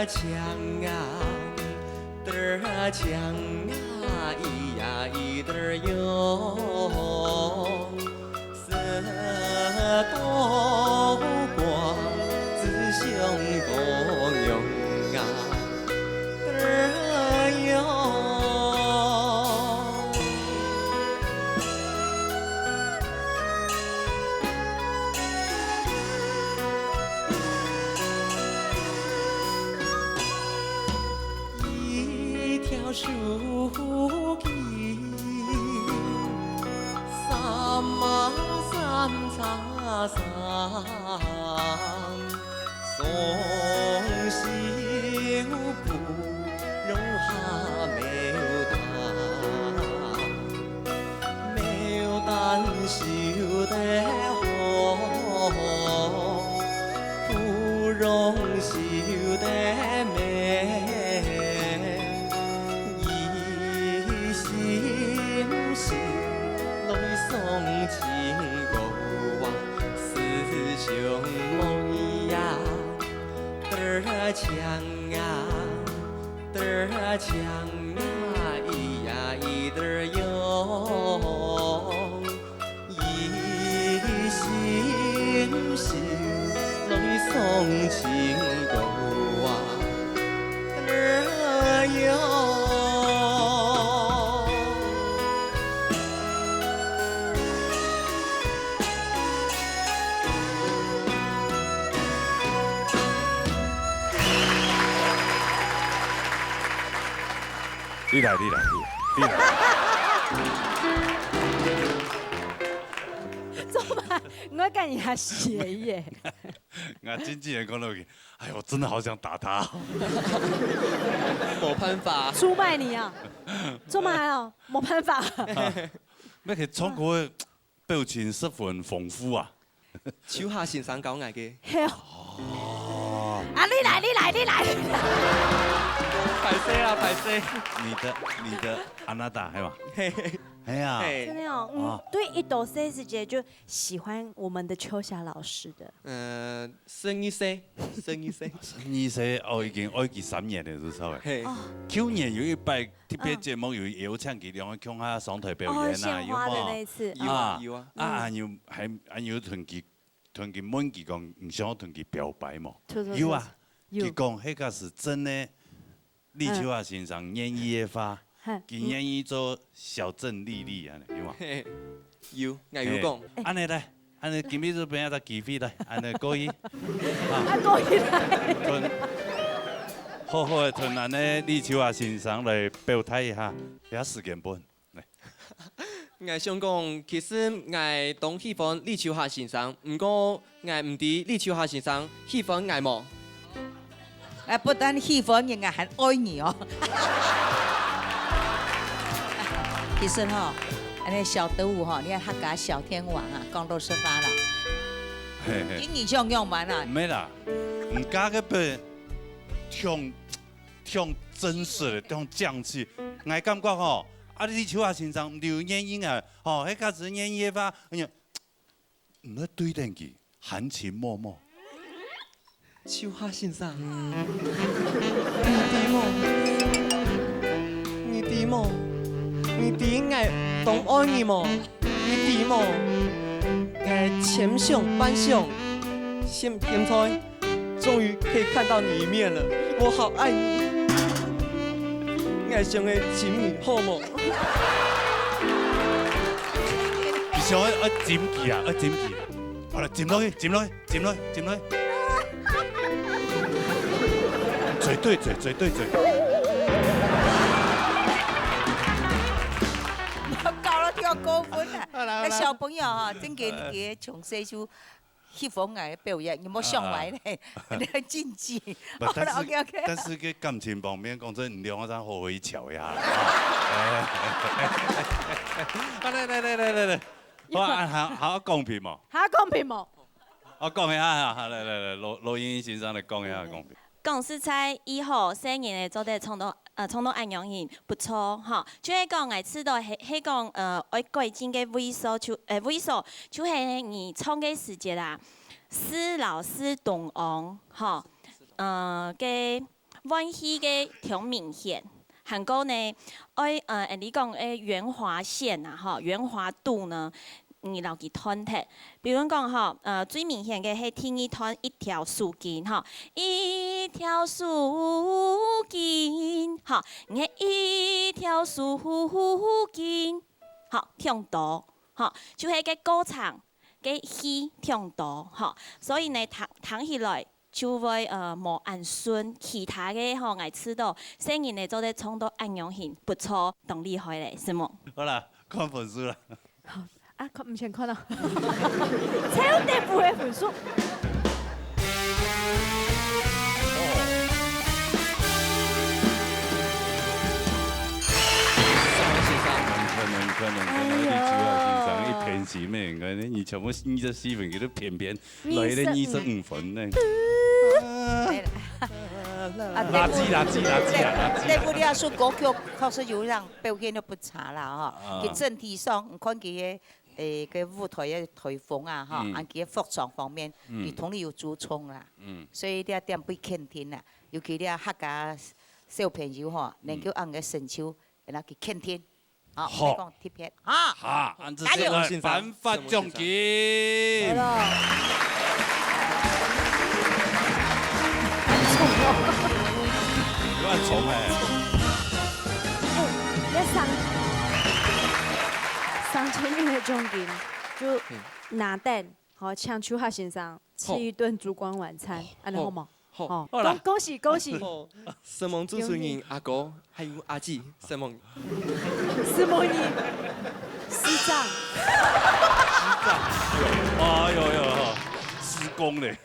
强啊，嘚儿强啊，咿呀咿嘚儿哟，色多光，自相共用啊，嘚儿哟。树枝，三马三叉三，松小布容下牡丹绣得好，芙蓉绣得美。情歌啊，思乡梦呀，嘚儿强啊，嘚儿强啊，咿呀咿嘚儿哟，一心绣来送情歌啊，嘚儿哟。你来。怎么办？我干一下斜耶。我经纪人讲落去，哎呦，我真的好想打他。没办法。出卖你啊！出卖哦，没办法。那个中国的表情十分丰富啊。手下先生教我嘅。哦。啊，你来。拍摄。你的安娜达系嘛？哎呀，真的哦，对一朵 C 师姐就喜欢我们的秋霞老师的。生意生，我已經愛佢3年了，都稍微。去年有一擺特別節目有邀請佢兩個向下上台表演啊，有冇？有啊。還有同佢問佢講，唔想同佢表白冇？有啊。佢講迄個是真的，立秋華先生願意的話，佢願意做小鎮麗麗啊，有冇？有，我有講。安尼來。安尼今日這邊有機會來，安尼過去，過去來，好好的同咱的立秋華先生來表態一下，也時間本。我想講，其實我當喜歡立秋華先生，不過我唔知立秋華先生喜歡我冇。不但喜歡，人家還愛你哦。其實哈。那小德武哈，你看他家小天王啊，光都是发了，今年像用完了。没啦，唔加个别，挺真实的，挺匠气。我感觉吼，立秋華先生刘燕英啊，吼，迄個是燕英吧，哎呀，唔要對等佢，含情脈脈。秋華先生，你的愛懂愛你麼？你的麼？愛前胸半胸，現在終於可以看到你一面了，我好愛你，愛上的親密好麼？你想要จิ้佢啊？要จิ้佢，好啦，จิ้落去，嘴對嘴。要高分啊！那小朋友哈，真嘅你嘅從細就喜歡藝嘅表演，有冇上來咧？你係禁忌。好啦 ，OK。但是個感情方面講真，兩個人好會巧呀。來，好公平嘛？好公平嘛？我講一下，來，羅英先生嚟講一下公平。講實在以後生年嘅做得衝動安樣型不錯哈，就係講我知道係講愛改進嘅猥瑣就係你創嘅時節啦，施老師同昂哈，嘅温煦嘅挺明显。韩国呢，你讲圆滑线啊，吼，圆滑度呢，留佢团体。比如讲吼，最明显嘅係天一团一条树根，吼，一条树根，吼，你看一条树根，吼，挺多，吼，就係個歌唱嘅氣挺多，吼，所以呢，彈起來。就會無按順，其他嘅吼愛知道，聲音呢做得唱到安樣型，不錯，動厲害咧，是冇？好啦，看分數啦。好啊，看唔前看啊，超低部嘅分數。可能，你主要欣賞一偏心嘅，嗰你全部24分，佢都偏偏來咧25分呢。垃圾！那部你說歌曲確實有讓表現得不差啦，哈。佢整體上，你看佢嘅舞台嘅台風啊，哈，按佢嘅服裝方面，佢同你有注重啦。所以你一點被肯定啦，尤其你客家小朋友嗬，能夠按個成就，然後佢肯定。好，你講貼片啊！按照這個頒發獎金。亂蟲3000元的獎金，就拿等好搶秋客先生吃一頓燭光晚餐，安尼好嗎？好，恭喜！神夢朱順英阿哥，還有阿姊，神夢。司長。哎呦，施工嘞。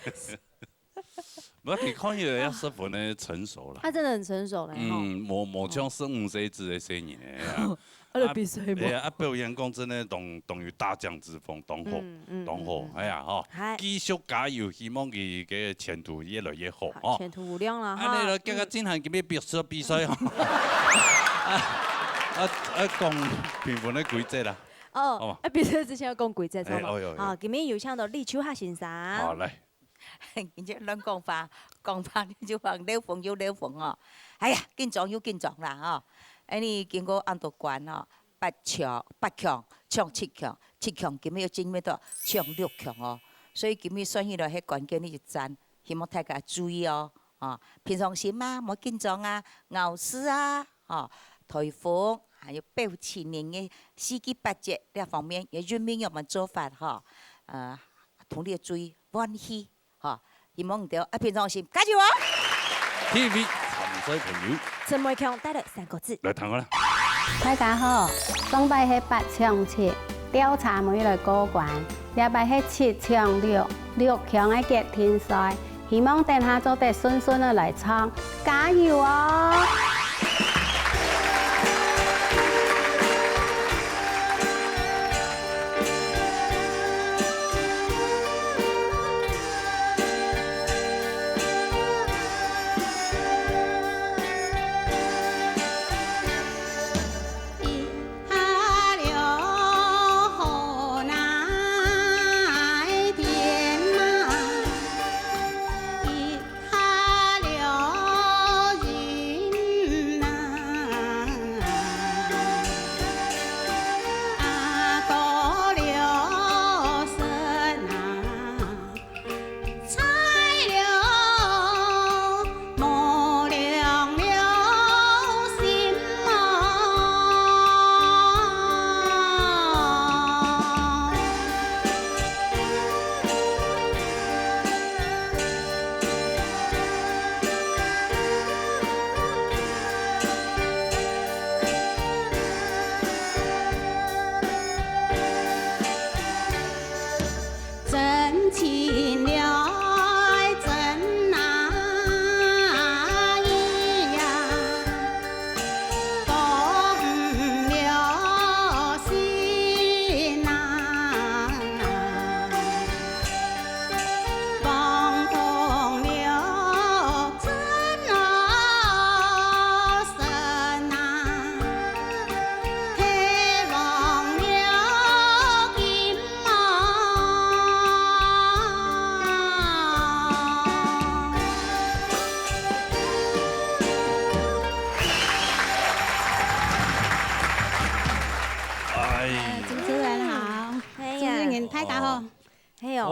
不，你看起來十分的成熟了。他真的很成熟嘞。冇像15歲的聲音嘅。比賽冇。表演講真的動於大將之風，當好，哎呀，繼續加油，希望佢嘅前途越來越好，前途無量啦，哈。安尼就今日進行咁嘅比賽，講評分的規則啦。比賽之前要講規則，好冇？好，今日有請到李秋客先生。好，來。然之後兩講法你就話撩鳳哦，哎呀，緊張啦哦，你經過安多關哦，8強唱7強，7強今日要進咩到唱6強哦，所以今日選起來係關鍵呢一站，希望大家注意哦，平常心啊，冇緊張啊，咬絲啊，台風，還有表情嘅4季8節呢方面，也準備我們做法同你注意溫馨。希望唔掉，平常心，加油啊 ！TV 沉水朋友，陳偉強帶來3個字。來聽我啦。大家好，上擺係8搶7，調查每來過關，下擺係7搶6強嘅決天賽，希望等下做得順嘅來唱，加油啊！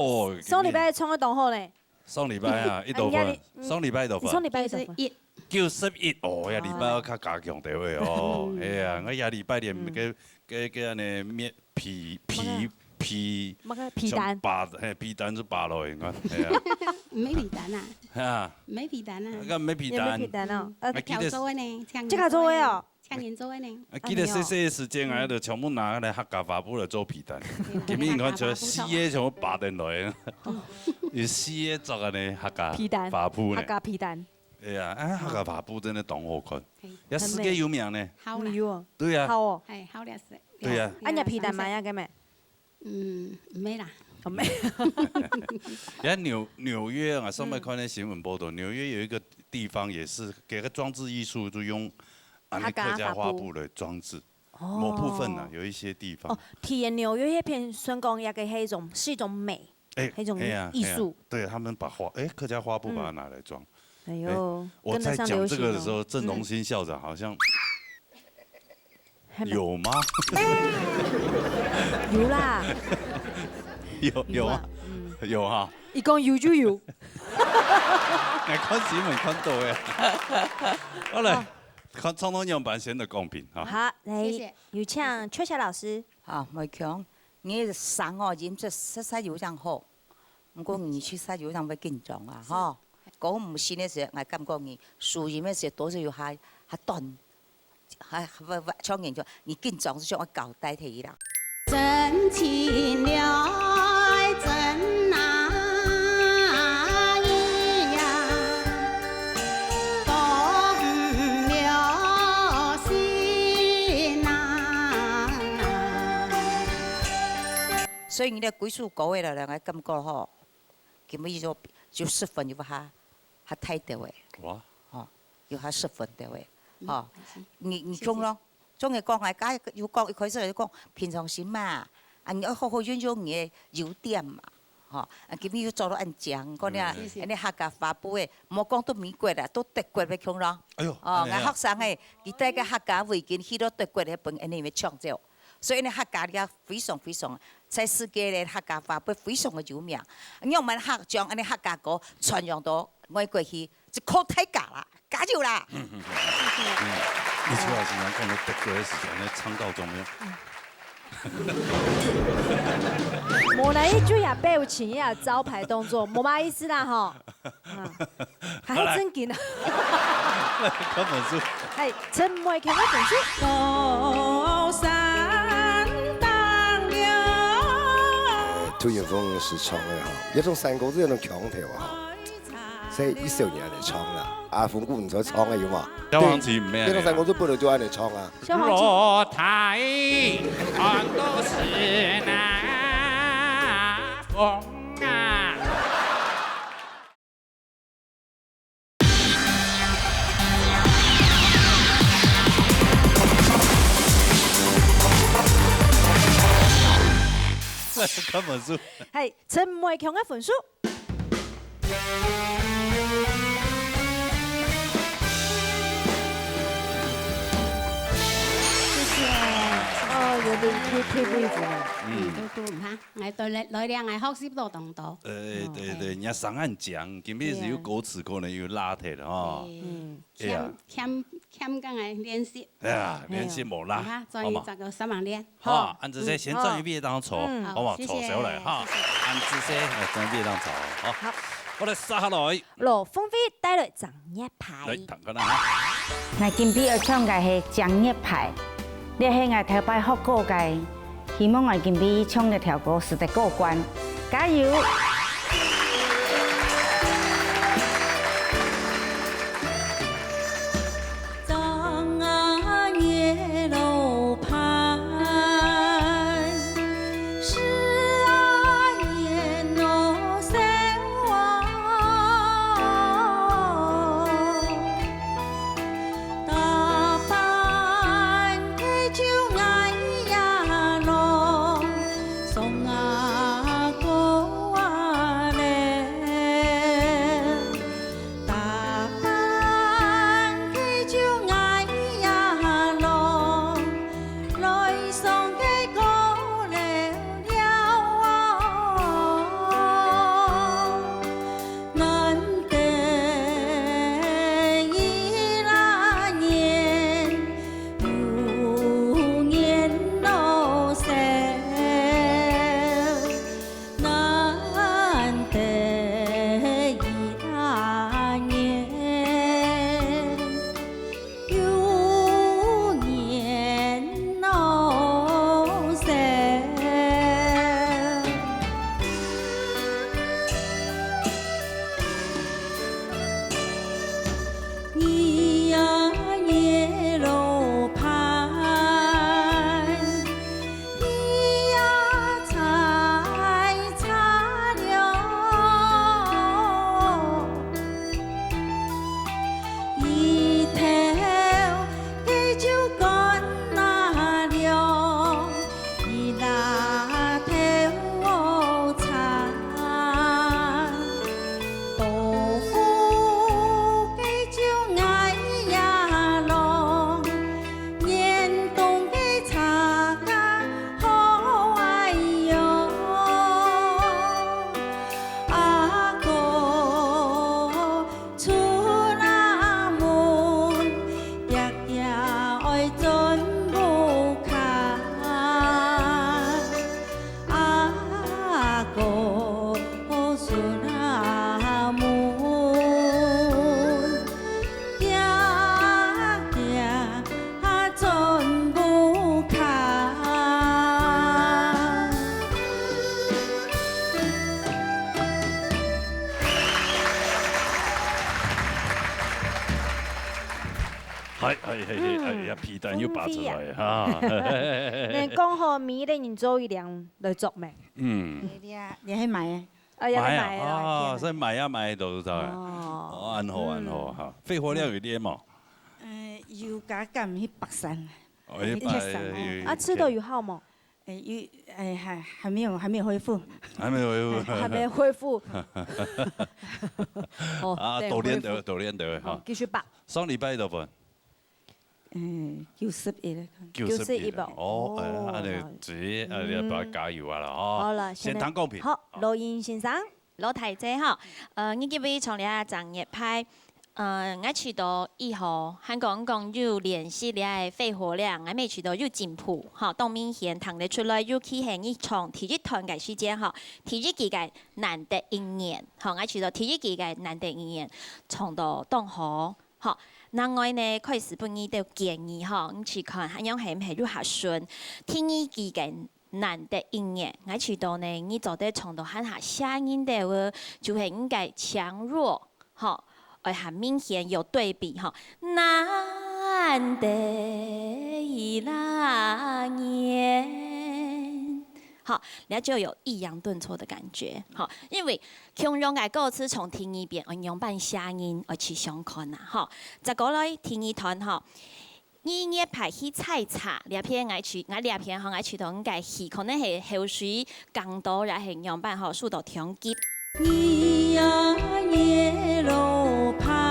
哦，上礼拜创个同好呢。上礼拜啊，一度分，上礼拜一度分。上礼拜1。91哦，呀，礼拜二较加强地位哦。哎呀，我呀礼拜连个安尼面皮单，皮单是拔落去，我。没皮单啊？啊。没皮单啊？个没皮单。没皮单哦。跳做的呢？这个做的哦。抢年做的呢？记得细细的时间啊，就全部拿来客家发布来做皮单。今年看像四个全部拔进来，有4个做安尼客家皮单发布呢。客家皮单。哎呀，客家发布真的当好看，也世界有名呢。好啦。对呀。好哦。系好了是。对呀。啊，你皮单买呀，个没？没啦。没。纽约啊，上面看那新闻报道，纽约有一个地方也是给个装置艺术，就用客家花布的装置。某部分呢，有一些地方。哦，体验纽约那片孙公也给是一种美，一种艺术。对他们把客家花布把它拿来装。哎呦，我在讲这个的时候，郑荣兴校长好像有吗？有啦。有啊，有哈。伊讲有就有。来看新闻看到的。好嘞，看总统样板显得公平哈。好，来有请秋霞老师。好，梅强，你生哦，饮出实有上好，不过你去实有上要紧张啊，哈。講唔是呢時，我感覺你輸贏嘅時多少要下斷，唱完咗，你緊張就我交代佢啦。真情了，真難意呀，動了心啊。所以你哋鬼數高嘅啦，我感覺吼，咁樣就10分就下太多嘅。哇！哦，要下10分的嘅，哦，你中咯，中嘅講係假，要講一開始就講平常心嘛，啊你要好好運用你嘅優點嘛，嗬，啊咁樣要做到安講，講你客家話布嘅，冇講到美國啦，都德國嘅腔咯。哎呦！哦，我學生嘅，佢戴個客家圍巾去到德國嘅本，安尼咪唱奏。所以呢，客家嘅非常非常，在世界嘅客家話布非常嘅有名。我們客將安尼客家歌傳揚到外國去，就靠大家啦，加油啦！你出來時間講到德國嘅時間咧，唱到中央。無那一句也表情也招牌動作，冇乜意思啦吼。係真勁啊！看本書。係陳梅強嘅本書。高山當了。杜永峰是唱的哈，一種三個字一種腔調哈，所以一首年嚟唱啦。阿鳳姑唔使唱嘅要嘛？消防旗唔咩？一種三個字本來就愛嚟唱啊。落台全都是那風啊。看本書。係陳梅強嘅本書。有啲貼背負嘅。都唔嚇，我對來兩我學習多動多。對，人家上岸講，今日是有歌詞，可能有拉鐵的哈。欠剛來練習。哎呀，練習冇啦，好嘛？再個3萬練。好，按這些先轉一邊當坐，好嘛？坐上嚟哈，按這些轉一邊當坐，好。我哋殺下來。羅鳳飛帶來掌一排。嚟，等佢啦嚇。我今次要唱嘅係掌一排。你係我頭擺學過嘅，希望我今次唱呢條歌是得過關，加油！張啊夜樓畔，是啊夜樓山灣，大班嘅就愛呀龍，送啊歌啊。係，皮蛋又拔出來哈。你講好米的人做一兩來做咩？你去買啊？有得買啊！所以買到就係。哦，安好嚇。肺活量有啲冇？有加減去白山。吃的有好嗎？還沒有恢復。還沒恢復。多練到嚇。繼續拔。上禮拜多份。 91吧。哦，安尼子，你要多加油啊啦，哦。好了，先談公平。好，羅英先生，老太姐哈，你這位從了專業派，我去到以後，香港有聯繫了肺活量，我未去到有進步，哈，當明顯睇得出來，有去係一場體育團嘅時間哈，體育季嘅難得一年，哈，我去到體育季嘅難得一年，從到當好，哈。 另外呢，開始本意都建議吼，你去看係樣係唔係有下順，天意季嘅難得一年，我去到呢，你做得從到看下聲音的喎，就係應該強弱，吼，而很明顯有對比吼，難得一年。 好，然後就有抑揚頓挫的感覺，好，因為強用嘅歌詞從聽一遍，用扮聲音而去相看啊，好，再過來聽一段吼，音樂排去採茶，兩篇我兩篇吼我去到嘅戲，可能係後水更多，然後用扮吼數到聽機。你呀夜路牌。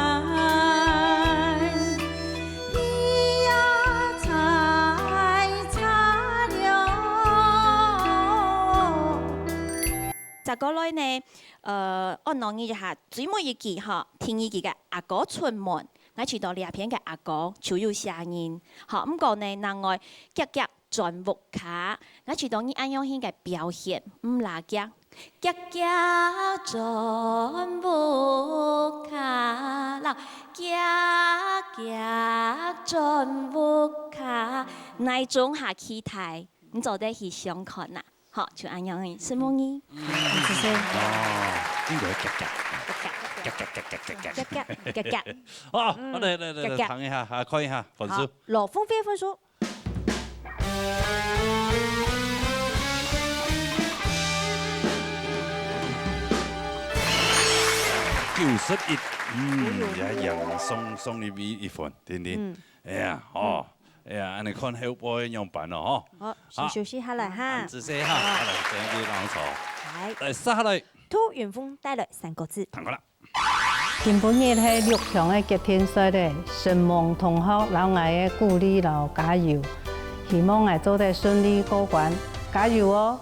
再過來呢，我講一下最尾一句吼，聽一句嘅阿哥出門，我去到兩片嘅阿哥就有聲音，好咁講呢，另外夾夾轉木卡，我去到你按樣型嘅表現，唔拉夾，夾夾轉木卡，嗱夾夾轉木卡，那種下期待，你做得去相看呐。 好，就按樣嘅，是冇呢？謝謝。哦，應該夾。哦，我哋睇一下，看一下分數。羅風飛分數。91，一樣送你一分，點點。哎呀，哦。 哎呀，你看後背樣辦咯，嗬。好，先休息下來哈。止息哈，好嚟，整啲冷茶。嚟殺下嚟。突遠風帶來3個字。彈過啦。今本日係6強嘅決天賽咧，神望同學老藝嘅鼓勵老加油，希望我做得順利過關，加油哦！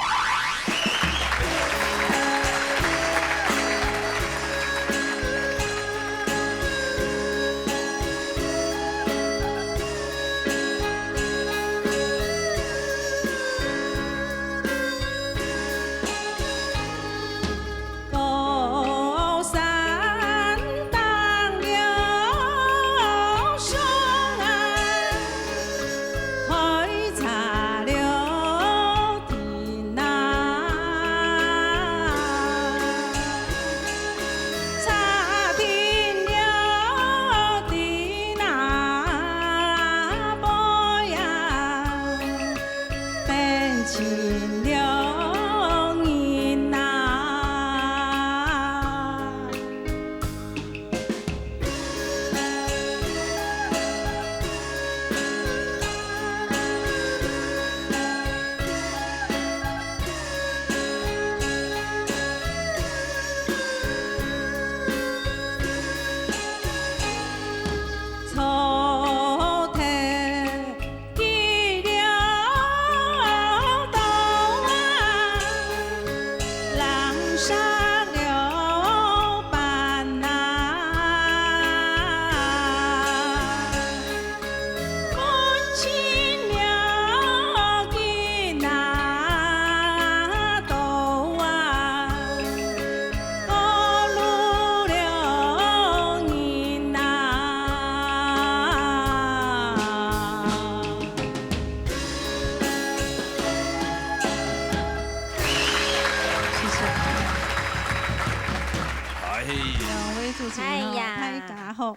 主持人，大家好。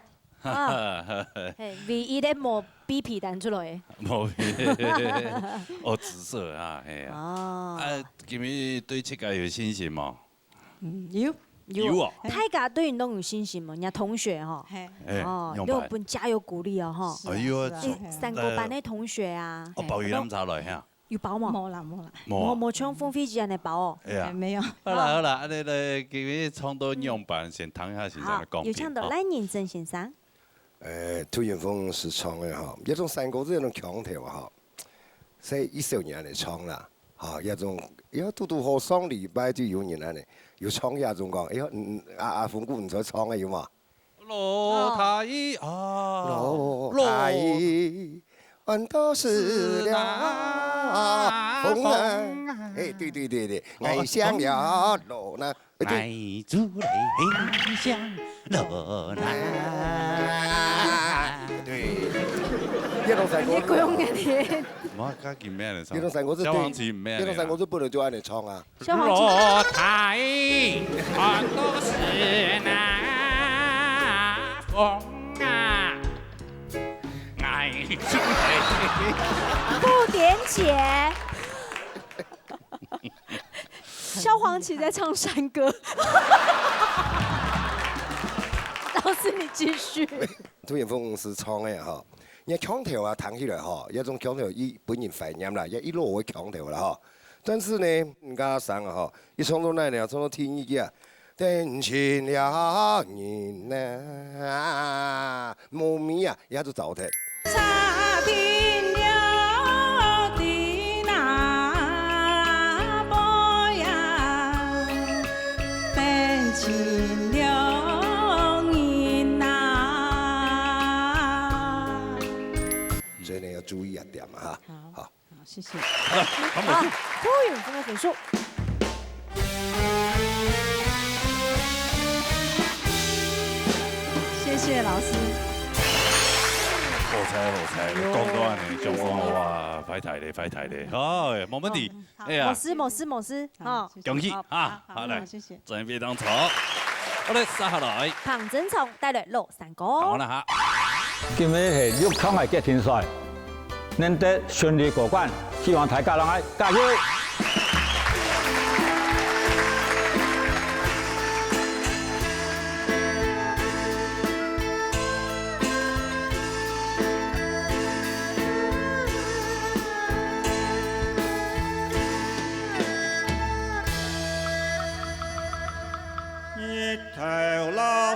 唯一咧无比皮弹出来。无皮，哦，紫色啊，嘿啊。哦。今日对这个有信心吗？有啊。大家对运动有信心吗？人家同学哈。哦，要本加油鼓励哦哈。哎呦，三个班的同学啊。我包鱼腩茶来哈。有包吗？冇啦。冇像风飞机安尼包哦。哎呀，没有。好啦，安尼来，今日唱到样板，先谈一下先生的讲评。有唱到赖认真先生。杜云峰是唱的哈，一种三国志那种腔调哈，是一少年来唱啦，哈，一种要嘟嘟好上礼拜就有人安尼，有唱一种讲，哎呀，阿凤姑唔再唱嘅有嘛？罗太啊，罗太。很多事了，风啊，哎，对，爱上了罗那，爱住来很像罗那，对，一种三国志，我家叫咩嚟唱？一种三国志，消防旗咩嚟？一种三国志不能就按你唱啊。罗太，很多事那风啊。不点解。萧煌奇在唱山歌。老师，你继续。杜云峰是唱的哈，人家腔调啊弹起来哈，一种腔调伊本人反音啦，也一路的腔调啦哈。但是呢，人家上啊哈，一唱到那呢，唱到天意啊。等亲了人呐，无面啊，也就走的。差定了的那波呀，等亲了人呐。所以呢要注意一点嘛哈。好，谢谢。好，杜云峰的结束。谢谢老师。好彩，讲到安尼，中光哇，快睇咧，好，冇问题。哎呀，冇事，好，恭喜啊，好来，谢谢，准备当草，好嘞，杀下来。唐真聪带来落山歌。好啦哈。今日是6强的决定赛，能得顺利过关，希望大家能爱加油。头老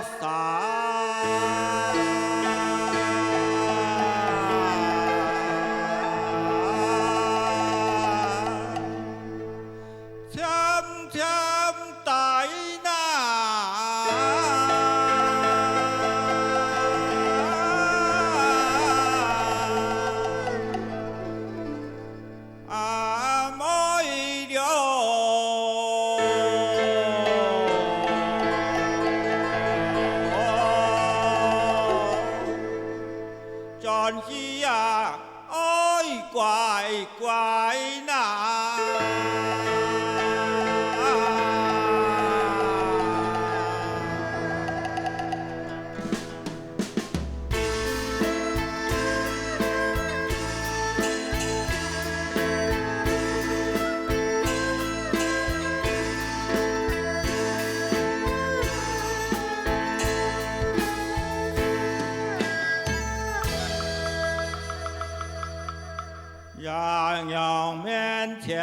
洋洋面前。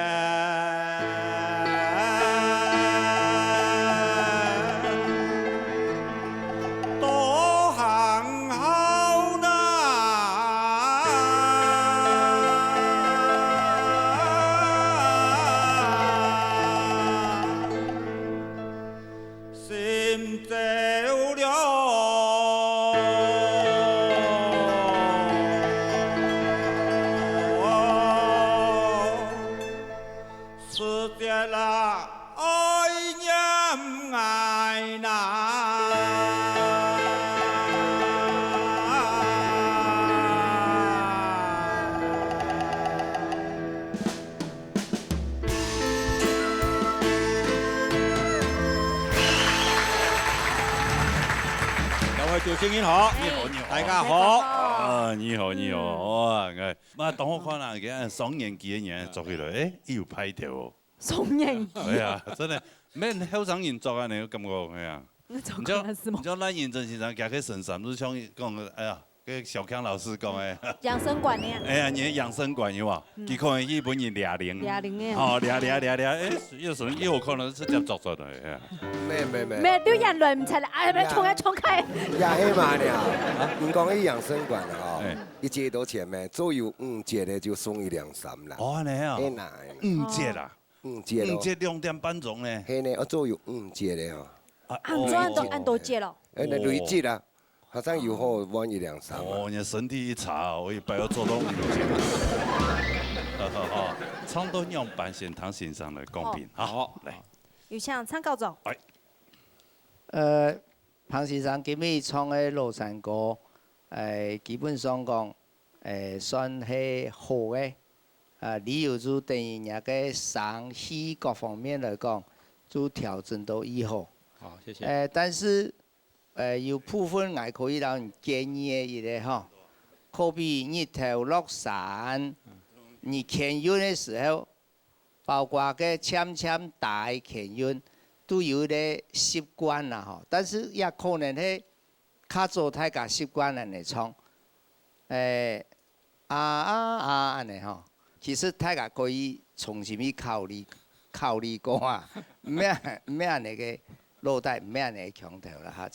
声音好，你好，大家好。啊，你好，哇，哎，当我看那个双年级的人做起来，哎，伊有歹调哦。双年级。哎呀，真的，免后生人做安尼，感觉哎呀。你知道咱认真时常行去神山，不是像讲哎呀。跟小康老师讲诶，养生馆呢？哎呀，你养生馆有啊？佢可能去本人俩零，哦，俩，哎，有可能是接作出来嘅。没，都养乱唔出来，哎，咪冲开冲开。呀，迄嘛呢？唔讲伊养生馆哦，一节多钱咩？左右5节的就送1、2、3啦。哦，安尼啊？5节啦，5节咯。5节2点半钟呢？嘿呢，我左右5节的哦。按多节咯？哎，那累计啦。好像有后1、2、3。哦，你身体一差，我一般要做到5、6节。好，创作用版显堂欣赏的公平。好，来。有请参考总。彭先生今日唱的《落山歌》，基本上讲，算是好的。理由就等于人个声戏各方面来讲，就调整到以后。好，谢谢。但是。有部分我可以让人建议的一个哈，可比日头落山，你canyon的时候，包括个签大canyon，都有咧习惯啦哈。但是也可能係較早大家習慣人嚟唱，安尼吼。其實大家可以重新去考慮過啊，唔咩安尼個。落帶唔咩嚟強調啦嚇，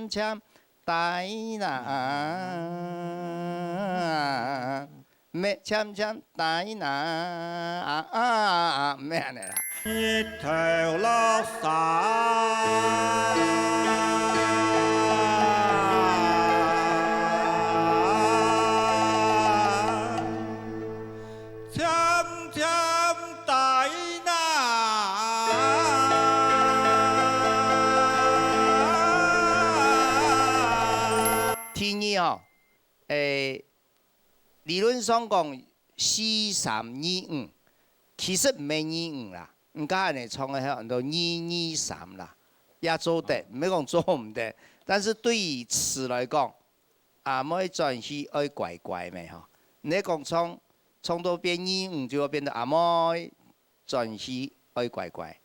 簽大拿，咩簽大拿咩嚟啦？日頭落山，簽大拿。天意哦，理論上講4、3、2、5，其實唔係2、5啦，唔家人哋唱嘅係很多2、2、3啦，也做得，唔係講做唔得。但是對於詞來講，妹轉去愛怪怪咪嗬。你講唱到變2、5就會變到妹轉去愛怪怪，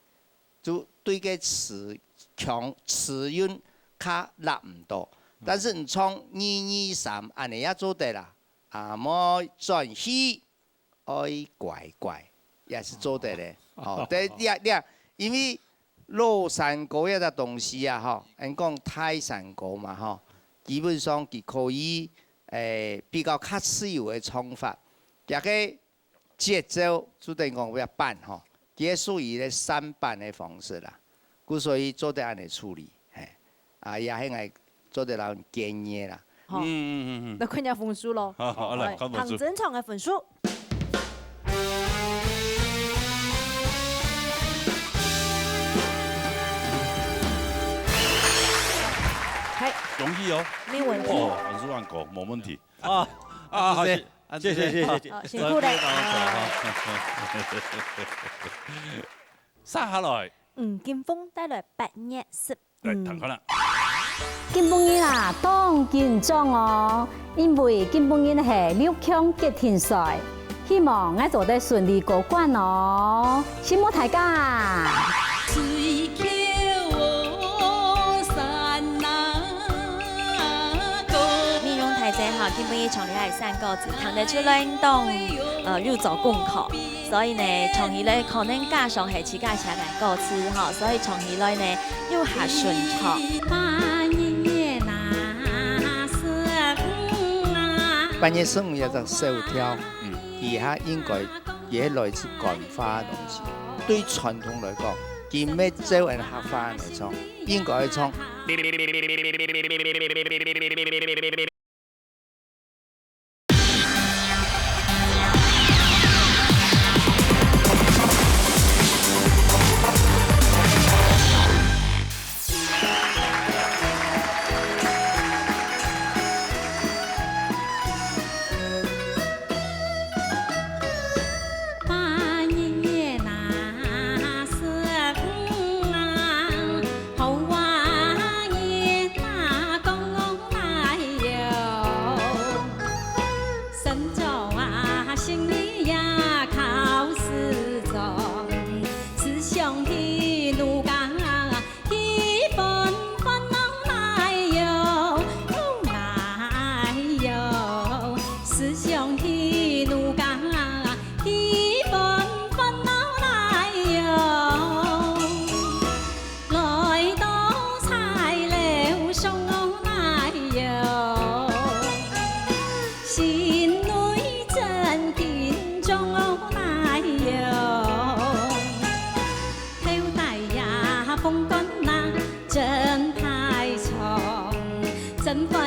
就對個詞韻較立唔到。但是你唱2、2、3，安尼也做得啦。妹轉去愛怪怪，也是做得咧。但因為落山歌一個東西啊，人講泰山歌嘛，基本上佢可以比較較自由嘅唱法，也個節奏就等於講比較慢佢係屬於咧3板嘅方式啦。故所以做得安尼處理，也係我。做得到建議啦。那看下分數咯。好，來看分數。唐真唱嘅分數。係。容易哦。沒問題。哦，分數按過，冇問題。好，謝謝。辛苦你。殺下來。金峰帶來8月10。嚟，騰開啦。金鳳英啊，當緊張哦，因為金鳳英係6強決定賽，希望我做得順利過關哦，羨慕大家。水橋山那個。面容太正哈，金鳳英唱起係3個字，彈得出來當入走共口。所以呢，唱起來可能加上係似加寫嘅歌詞哈，所以唱起來呢又係順暢。半夜15有隻手條，而下應該也來自乾花東西。對傳統來講，見咩招人客家人嚟唱，應該去唱。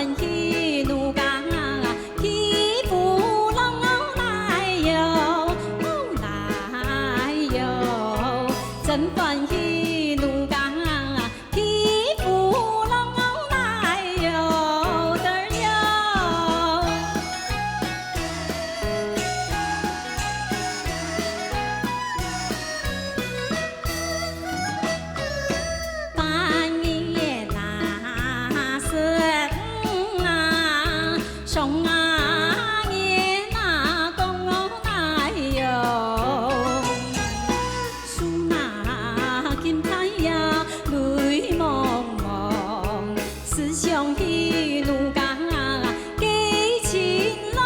欢喜女家媳妇拢来哟，来哟，真欢喜女家媳妇拢来哟的哟。半夜那是上夜那公来哟，树那金太呀泪蒙蒙，思乡喜女家家亲拢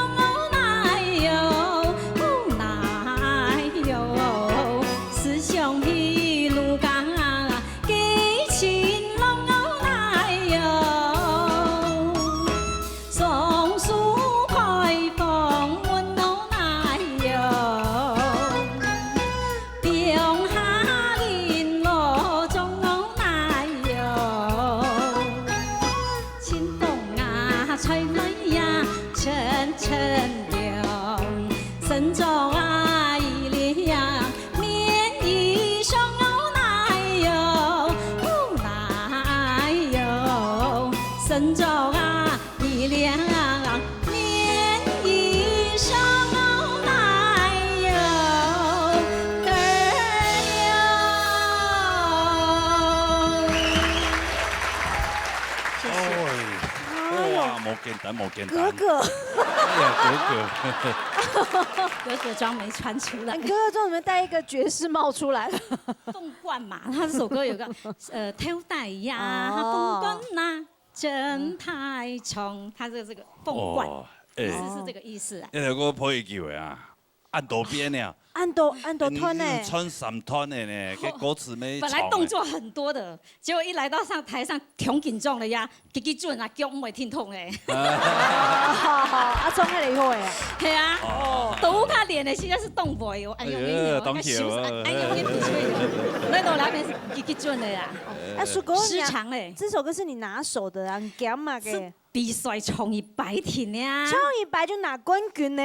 来哟，来哟，思乡喜女家家亲拢来哟，松树开放阮拢来哟，冰下银罗总拢来哟，清风吹来呀层层凉，身着衣里呀棉衣裳来哟，来哟，身着衣凉棉衣裳来哟，哇，冇简单，冇简单。哥哥，哎呀，格格装没穿出来。哥哥装里面戴一个爵士帽出来了。凤冠嘛，他这首歌有个挑带呀，凤冠呐，真太重，他这个凤冠，意思是这个意思啊。那条歌可以叫的啊，按多边呢。按多团呢？穿三团的呢，给歌词没。本来动作很多的，结果一来到台上，挺紧张的呀，叽准啊，脚唔会听痛嘞。啊，装起嚟好诶。系啊，都他练的实在是动不哟，哎呦，当跳啊！哎呦，我给比吹，那到那边是叽准的呀。哎，叔哥，时长嘞，这首歌是你拿手的啊，减嘛嘅。比赛创意白天呀，创意白就拿冠军呢。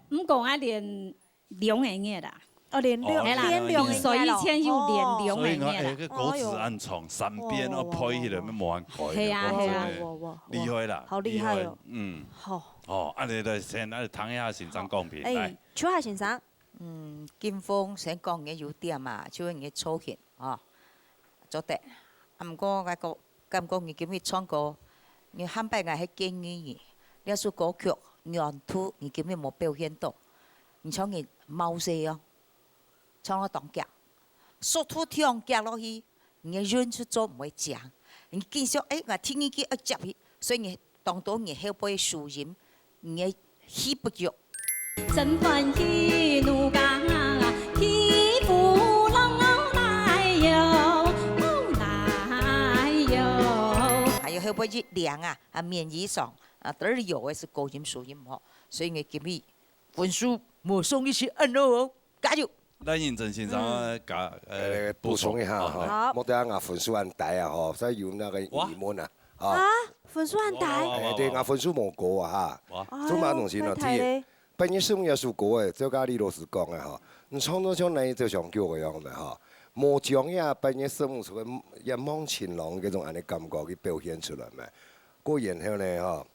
唔讲啊练两个月啦。哦，练两比赛以前要练两个所以月啦。哎，个歌词按唱，三遍哦配起来咩冇按改。系啊系啊，厉害啦！好厉害哦。嗯。好。哦，安尼就先来谈一下欣赏公平来。邱下先生。金峰先講嘅優點啊，就係嘅操練哦，做得。唔過我感覺你今日唱歌，你喊白我係建議你，呢首歌曲原圖你今日冇表現到，你唱嘅冇聲哦，唱到當腳，說突跳腳落去，你忍出咗唔會講，你繼續我聽你嘅接去，所以你當到你後背輸音，你起不足。真歡喜女家媳婦拢來哟，來哟。還有後背一涼啊，面衣裳都係有嘅是高音輸音哦，所以我今日分數冇送一些按哦，加油！咱認真先生加補充一下哈，冇得啊分數按大啊吼，所以有那個疑問啊。啊，分數按大？對，我分數冇高啊哈，做乜東西呢？睇。本日使用耶穌歌誒，照家李老師講誒吼，你創作像你就上叫個樣咪吼，冇將呀本日使用出個一夢情郎嗰種安尼感覺去表現出來咪，個然後呢吼，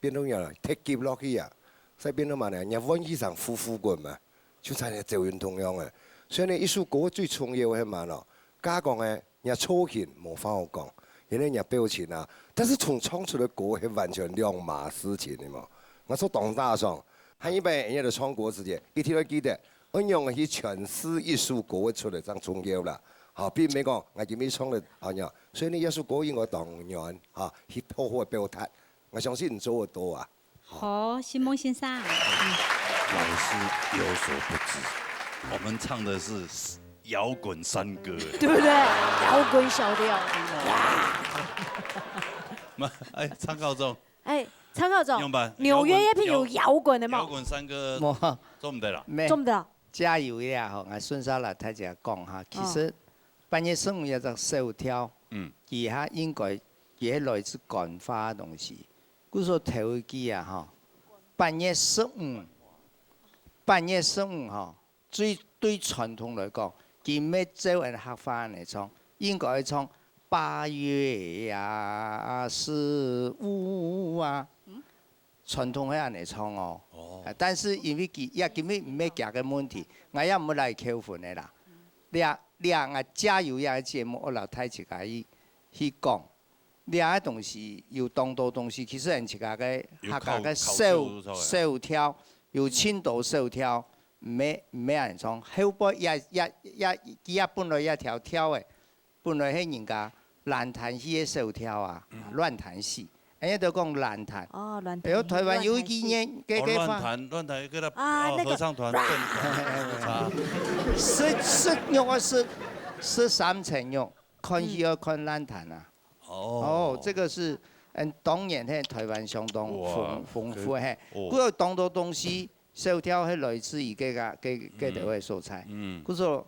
變到樣踢劫落去啊，所以變到嘛呢，日溫以上呼滾嘛，就係呢就用同樣嘅，所以呢一首歌最重要係嘛咯，加講誒，日粗弦冇法好講，因為日表情啊，但是從唱出嘅歌係完全兩碼事情嘅嘛，我說當大上。還一般人家的唱歌之前，一聽到記得，我用去詮釋一首歌出來，真重要啦。嚇，並唔係講我今日唱的好樣，所以呢一首歌應該當然嚇去好好表達，我相信你做得到啊。好，新夢先生。老師有所不知，我們唱的是搖滾山歌，對不對？搖滾小調。哎，參考中。哎。參考中，紐約一片有搖滾的嘛？搖滾山歌做唔得啦，做唔得。加油呀！吼，我順沙來睇就講嚇，其實半夜生活一隻小調，而下應該也來自乾花的東西。故說頭一支啊，吼，8月15吼，對傳統來講，佢要走人客家嚟唱，應該唱8月呀15啊，傳統係嚟唱哦。但是因為佢也根本唔係夾嘅問題，我也冇來扣分嘅啦。兩個加油呀節目，我老太自家去講。兩個東西有當道東西，其實人自家嘅客家嘅手跳，有青島手跳，唔人唱。後邊也本來一條跳嘅，本來係人家蘭潭戲嘅手跳啊，亂彈戲。人家都講蘭潭。哦，亂彈。有台灣有幾年嘅亂彈嗰個合唱團。是3層肉，看戲要看蘭潭啊。哦，這個是當然係台灣相當豐富嘅。嗰個當道東西手跳係來自於嗰度嘅素材。嗰個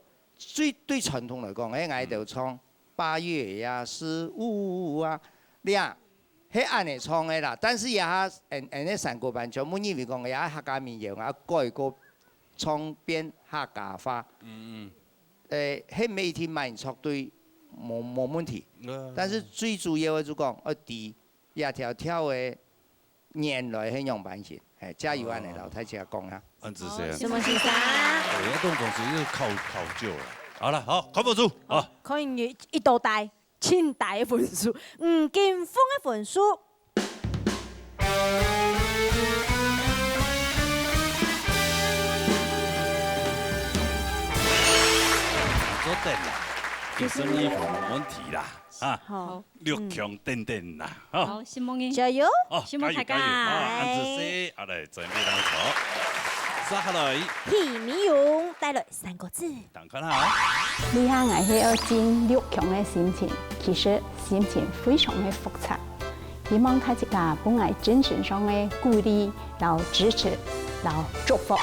對傳統嚟講，喺嗌度唱8月呀15啊，兩係按嚟唱嘅啦。但是也啲三個版全部因為講也客家民謠啊，改個唱變客家話。係每天慢速對。冇問題，但是最主要嘅就講，第一條跳嘅原來係樣板型，係加油安尼老太姐講啊。安子先。什麼先生？我動作只是考究啦。好啦，好，考分數啊。可以一道大、千大嘅分數，吳建峰嘅分數。做得啦。其實衣服冇問題啦，啊，六強等等啦，好，希望你加油，希望大家，安子先，好嚟準備當坐，接下來，皮米勇帶來3個字，等看下，你下我係要進6強嘅心情，其實心情非常嘅複雜，希望大家本來精神上嘅鼓勵、然後支持、然後祝福。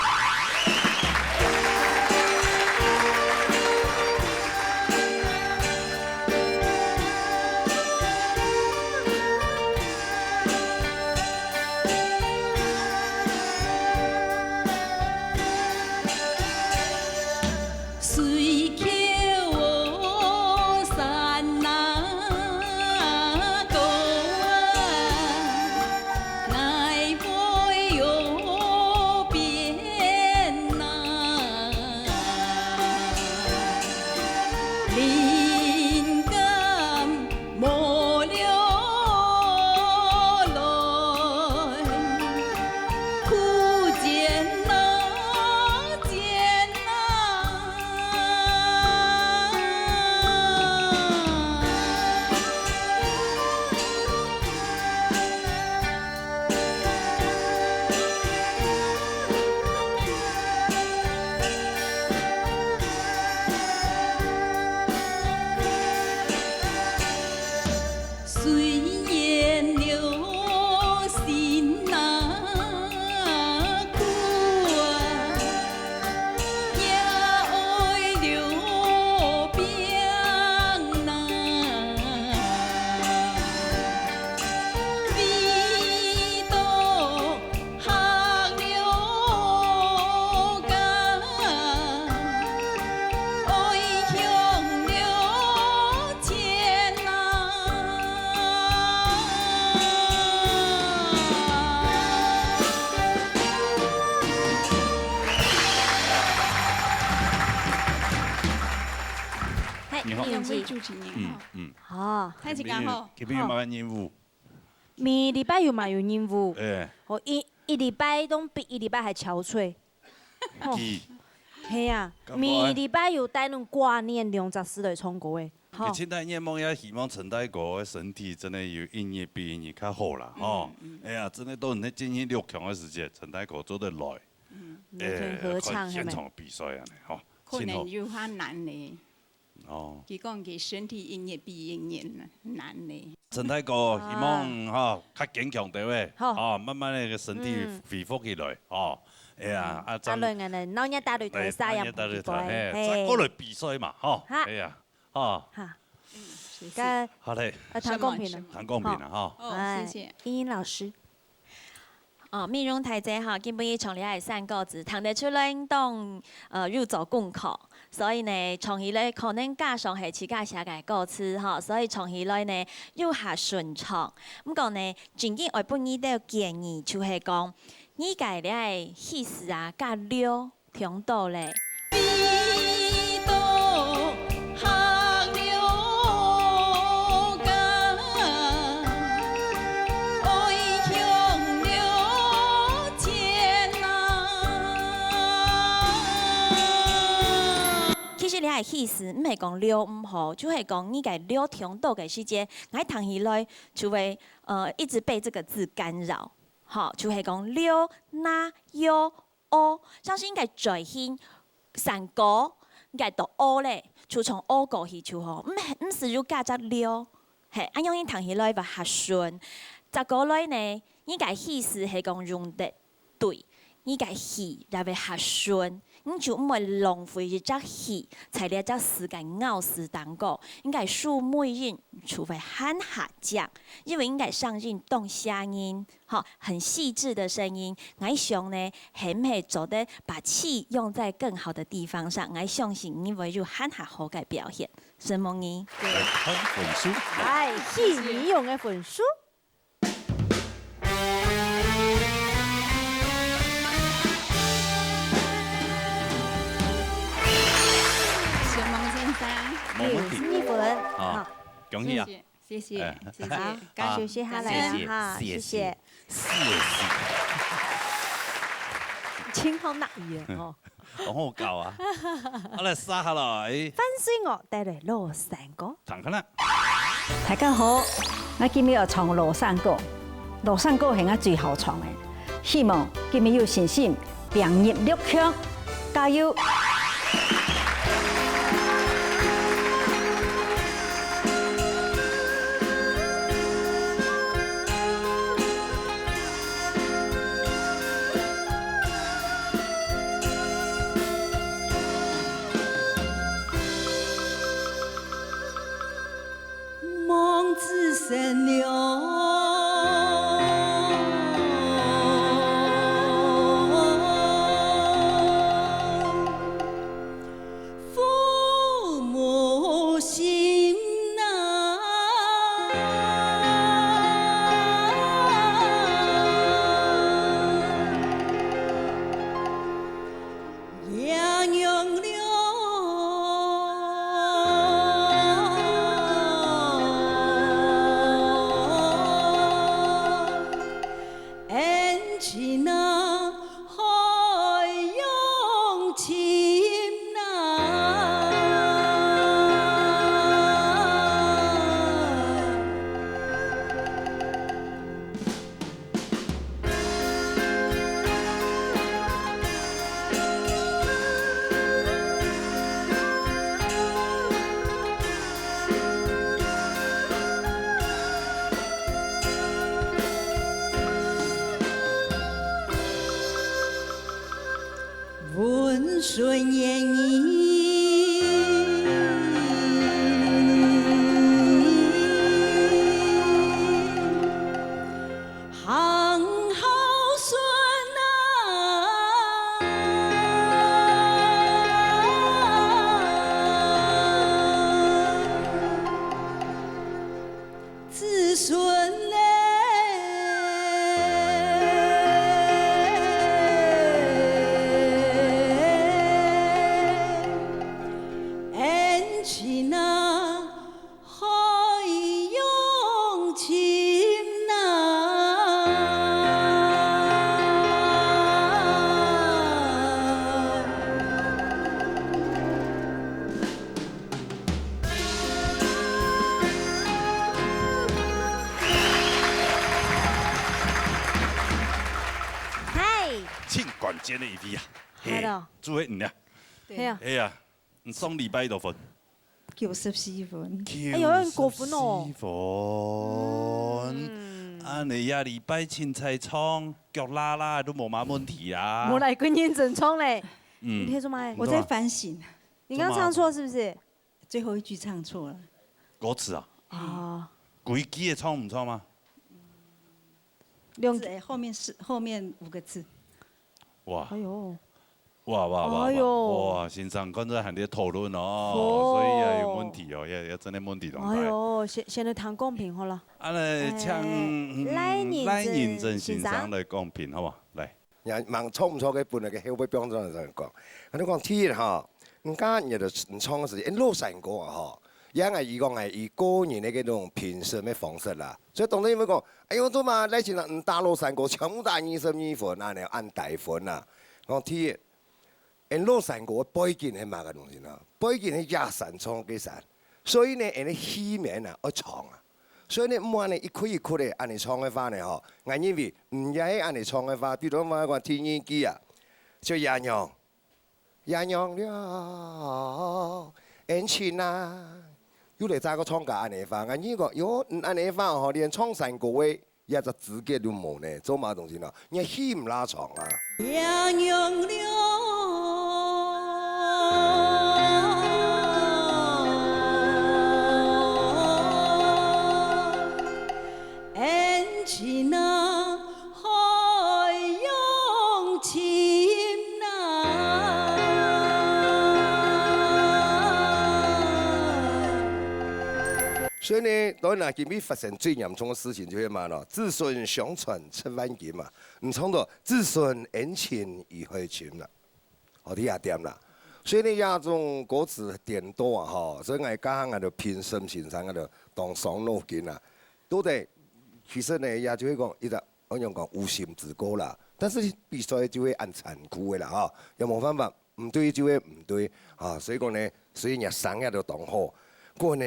好，太時間好。這邊有冇任務？明禮拜有嘛有任務？誒。我一禮拜都比一禮拜還憔悴。係啊，明禮拜有帶恁掛念214來唱歌誒。其實咱願望也希望陳大哥嘅身體真係有音樂比音樂較好啦，吼。哎呀，真係都唔係進行6強嘅時節，陳大哥做得來。合唱現場比賽啊，吼。可能有下難呢。哦。佢講佢身體音樂比音樂難呢。陳大哥希望吼較堅強啲喂，哦，慢慢咧個身體恢復起來，哦。哎呀，阿兩個人老日打擂台賽啊，再過來比賽嘛，吼。哎呀，哦。跟好嘞，谈公平了，谈公平了哈。哦，谢谢茵茵老师。面容太济哈，基本伊从你系3个字，谈得出来当入做功课，所以呢，从起来可能加上系自家写嘅歌词哈，所以从起来呢又下顺畅。咁讲呢，最近我本意都建议就系讲，你家咧意思啊，加了听到咧。其实你係意思唔係講了唔好，就係講你嘅了聽到嘅時間，我談起來就會一直被這個字干擾，好，就係講了那有哦，相信應該最先三個應該到哦咧，就從哦過去就好，唔是要加隻了，係按樣談起來會較順。再過來呢，應該意思係講用得對，應該氣就會較順。你就唔會浪費一隻氣，在呢隻時間咬死當個，應該數每人除非喊下講，因為應該相信動聲音，好，很細緻的聲音。我想呢，係唔係做得把氣用在更好的地方上？我相信你會有喊下好嘅表現。沈夢怡，粉書，係氣你用嘅粉書。一粉，好，恭喜啊！谢谢，好，休息下来了哈，谢谢，青好得意啊！哦，好教啊！我嚟撒下來。分水樂帶來羅山歌，彈緊啦！大家好，我今日要唱羅山歌，羅山歌係我最後唱嘅，希望今日有信心，並入6強，加油！望子成鸟。温顺言语，行好顺子孙嘞。管监的一批啊，係咯，朱偉唔呀？係啊，係啊，你送禮拜多份94分，哎呦，很過分哦。 啊，你呀禮拜凊彩唱腳拉拉都冇乜問題啊。我來跟認真唱嘞。嗯。你聽說嗎？我在反省。你剛唱錯是不是？最後一句唱錯了。歌词啊？啊。规句的唱唔唱吗？后面5个字。哇！哎呦！哇！欣赏刚才喊你讨论哦，所以也有问题哦，也真的问题同在。哎呦，现在谈公平好了。啊，来请赖认真先生来公平，好嘛？来。问错唔错嘅本嚟嘅後輩標準就係講，我哋講天嚇，人家人就唔錯嘅時，落山歌啊嗬，因為伊講係以個人嘅嗰種評審嘅方式啦，所以當然因為講，哎呦做嘛，來前唔打落山歌，全部打22分，啊，你按大分啦，講天，因落山歌背景係乜嘅東西啦？背景係野山唱嘅山，所以呢，人哋戲面啊，要唱啊。所以呢，唔按你一曲一曲的按你唱嘅話呢，嗬，我認為唔係按你唱嘅話，比如講我天然機啊，就野娘了，恩情啊，有嚟揸個唱架按你話，我呢個如果唔按你話，嗬，連唱山歌嘅也就資格都冇呢，做乜東西呢？你戲唔拉長啊。野娘了。情啊，海洋情啊。所以呢，當然今日發生最嚴重嘅事情就係嘛咯，子孫相傳七萬金嘛，唔唱到子孫恩情與海情啦，我哋也點啦。所以呢，亞種歌詞點多啊，嗬，所以我家下我就偏心先生，我就當上腦筋啦，到底。其實呢，也就會講，一個我用講無心之歌啦。但是比賽就會按殘酷嘅啦，嚇，又冇辦法，唔對就會唔對，嚇。所以講呢，所以日生也都當好。不過呢，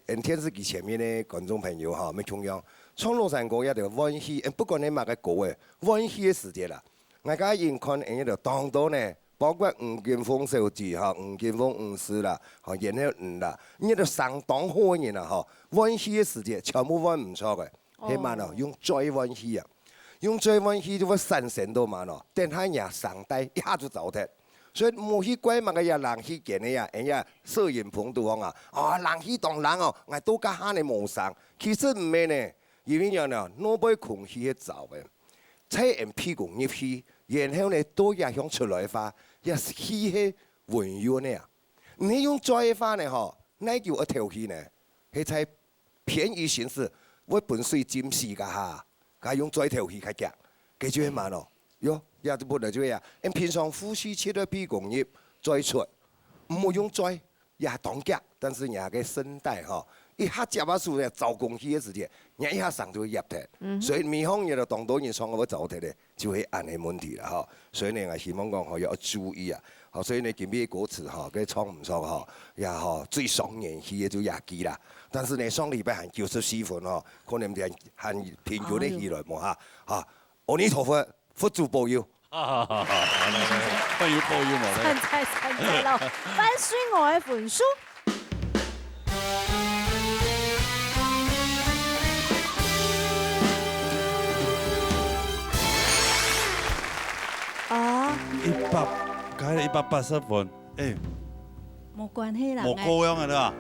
電視機前面呢觀眾朋友嚇，咪同樣唱落山歌也就歡喜，不過呢乜嘅歌嘅歡喜嘅時節啦。我家眼看人就當到呢。包括吳建峰小姐嚇，吳建峰吳師啦，嚇，然後啦，呢度相當好嘅人啦，嚇，歡喜嘅時節全部揾唔錯嘅，起碼咯，用最歡喜啊，用最歡喜就會神聖到嘛咯，等下人上帝一下就走脫，所以冇去怪乜嘅嘢人去見你啊，人家攝影棚度講啊，啊人去當人哦，我都家下你冇上，其實唔係呢，因為樣呢，攞杯空氣去走嘅，踩人屁股入去，然後呢都也向出來發。也是氣係溫柔呢，你用再法呢嗬，那叫一條氣呢，係在便宜形式，我本水占士噶嚇，佢用再條氣開夾，記住係嘛咯，喲，也就本來就係啊，因平常夫妻切咗皮工業再出，唔好用再，也當夾，但是人嘅聲帶嗬。一下接把數咧，做工氣嘅時節，人一下上就會入嘅，所以面向嘢就當到人唱嗰走嘅咧，就係按係問題啦嗬。所以呢，我希望講可要注意啊。好，所以你見咩歌詞嗬，佢唱唔錯嗬，也嗬最上年氣嘅就廿幾啦。但是呢，上禮拜係94分嗬，可能係平均的氣來冇嚇嚇。阿彌陀佛，佛祖保佑。好，佛祖保佑我哋。散財咯，翻書我嘅本書。啊！180分，哎，冇關係啦，冇過樣嘅啦，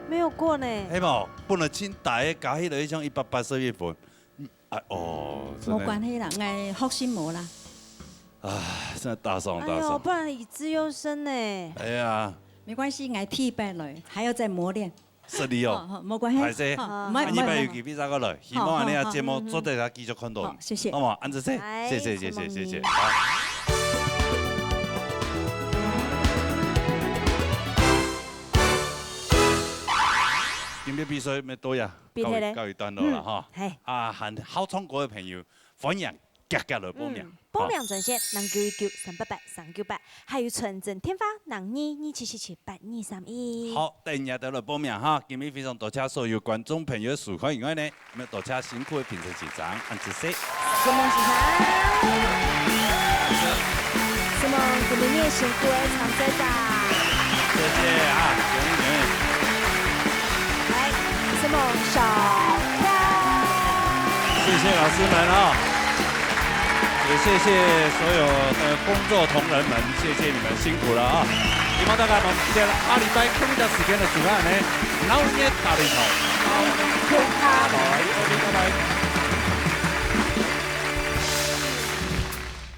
沒有過呢。係冇，本來千大嘅加起來一張181分，哦，冇關係啦，我學先冇啦。唉，真係大爽大哎呦，爽。不然以資優生呢？哎呀，沒關係，我替班來，還要再磨練。是你哦，冇關係。係先，一百要幾比啥個來？希望你啊節目做得下繼續看到。謝謝。好嘛，安子先，謝謝。今日比賽咩多呀？告一段落啦哈。係。啊，很好唱歌嘅朋友，歡迎格格來報名。報名專線0919383998，還有純正天花0227778231。好，第二日到來報名哈。今日非常多謝所有觀眾朋友嘅收看以外呢，咁多謝辛苦嘅評審團長安子生。謝謝時長。希望今年也辛苦嘅長隊長。謝謝啊，什麼小跳？謝謝老師們啊，也謝謝所有的工作同仁們，謝謝你們辛苦了啊。希望大家能在下礼拜同一时间的时间呢，老热大礼头，好，跳下来。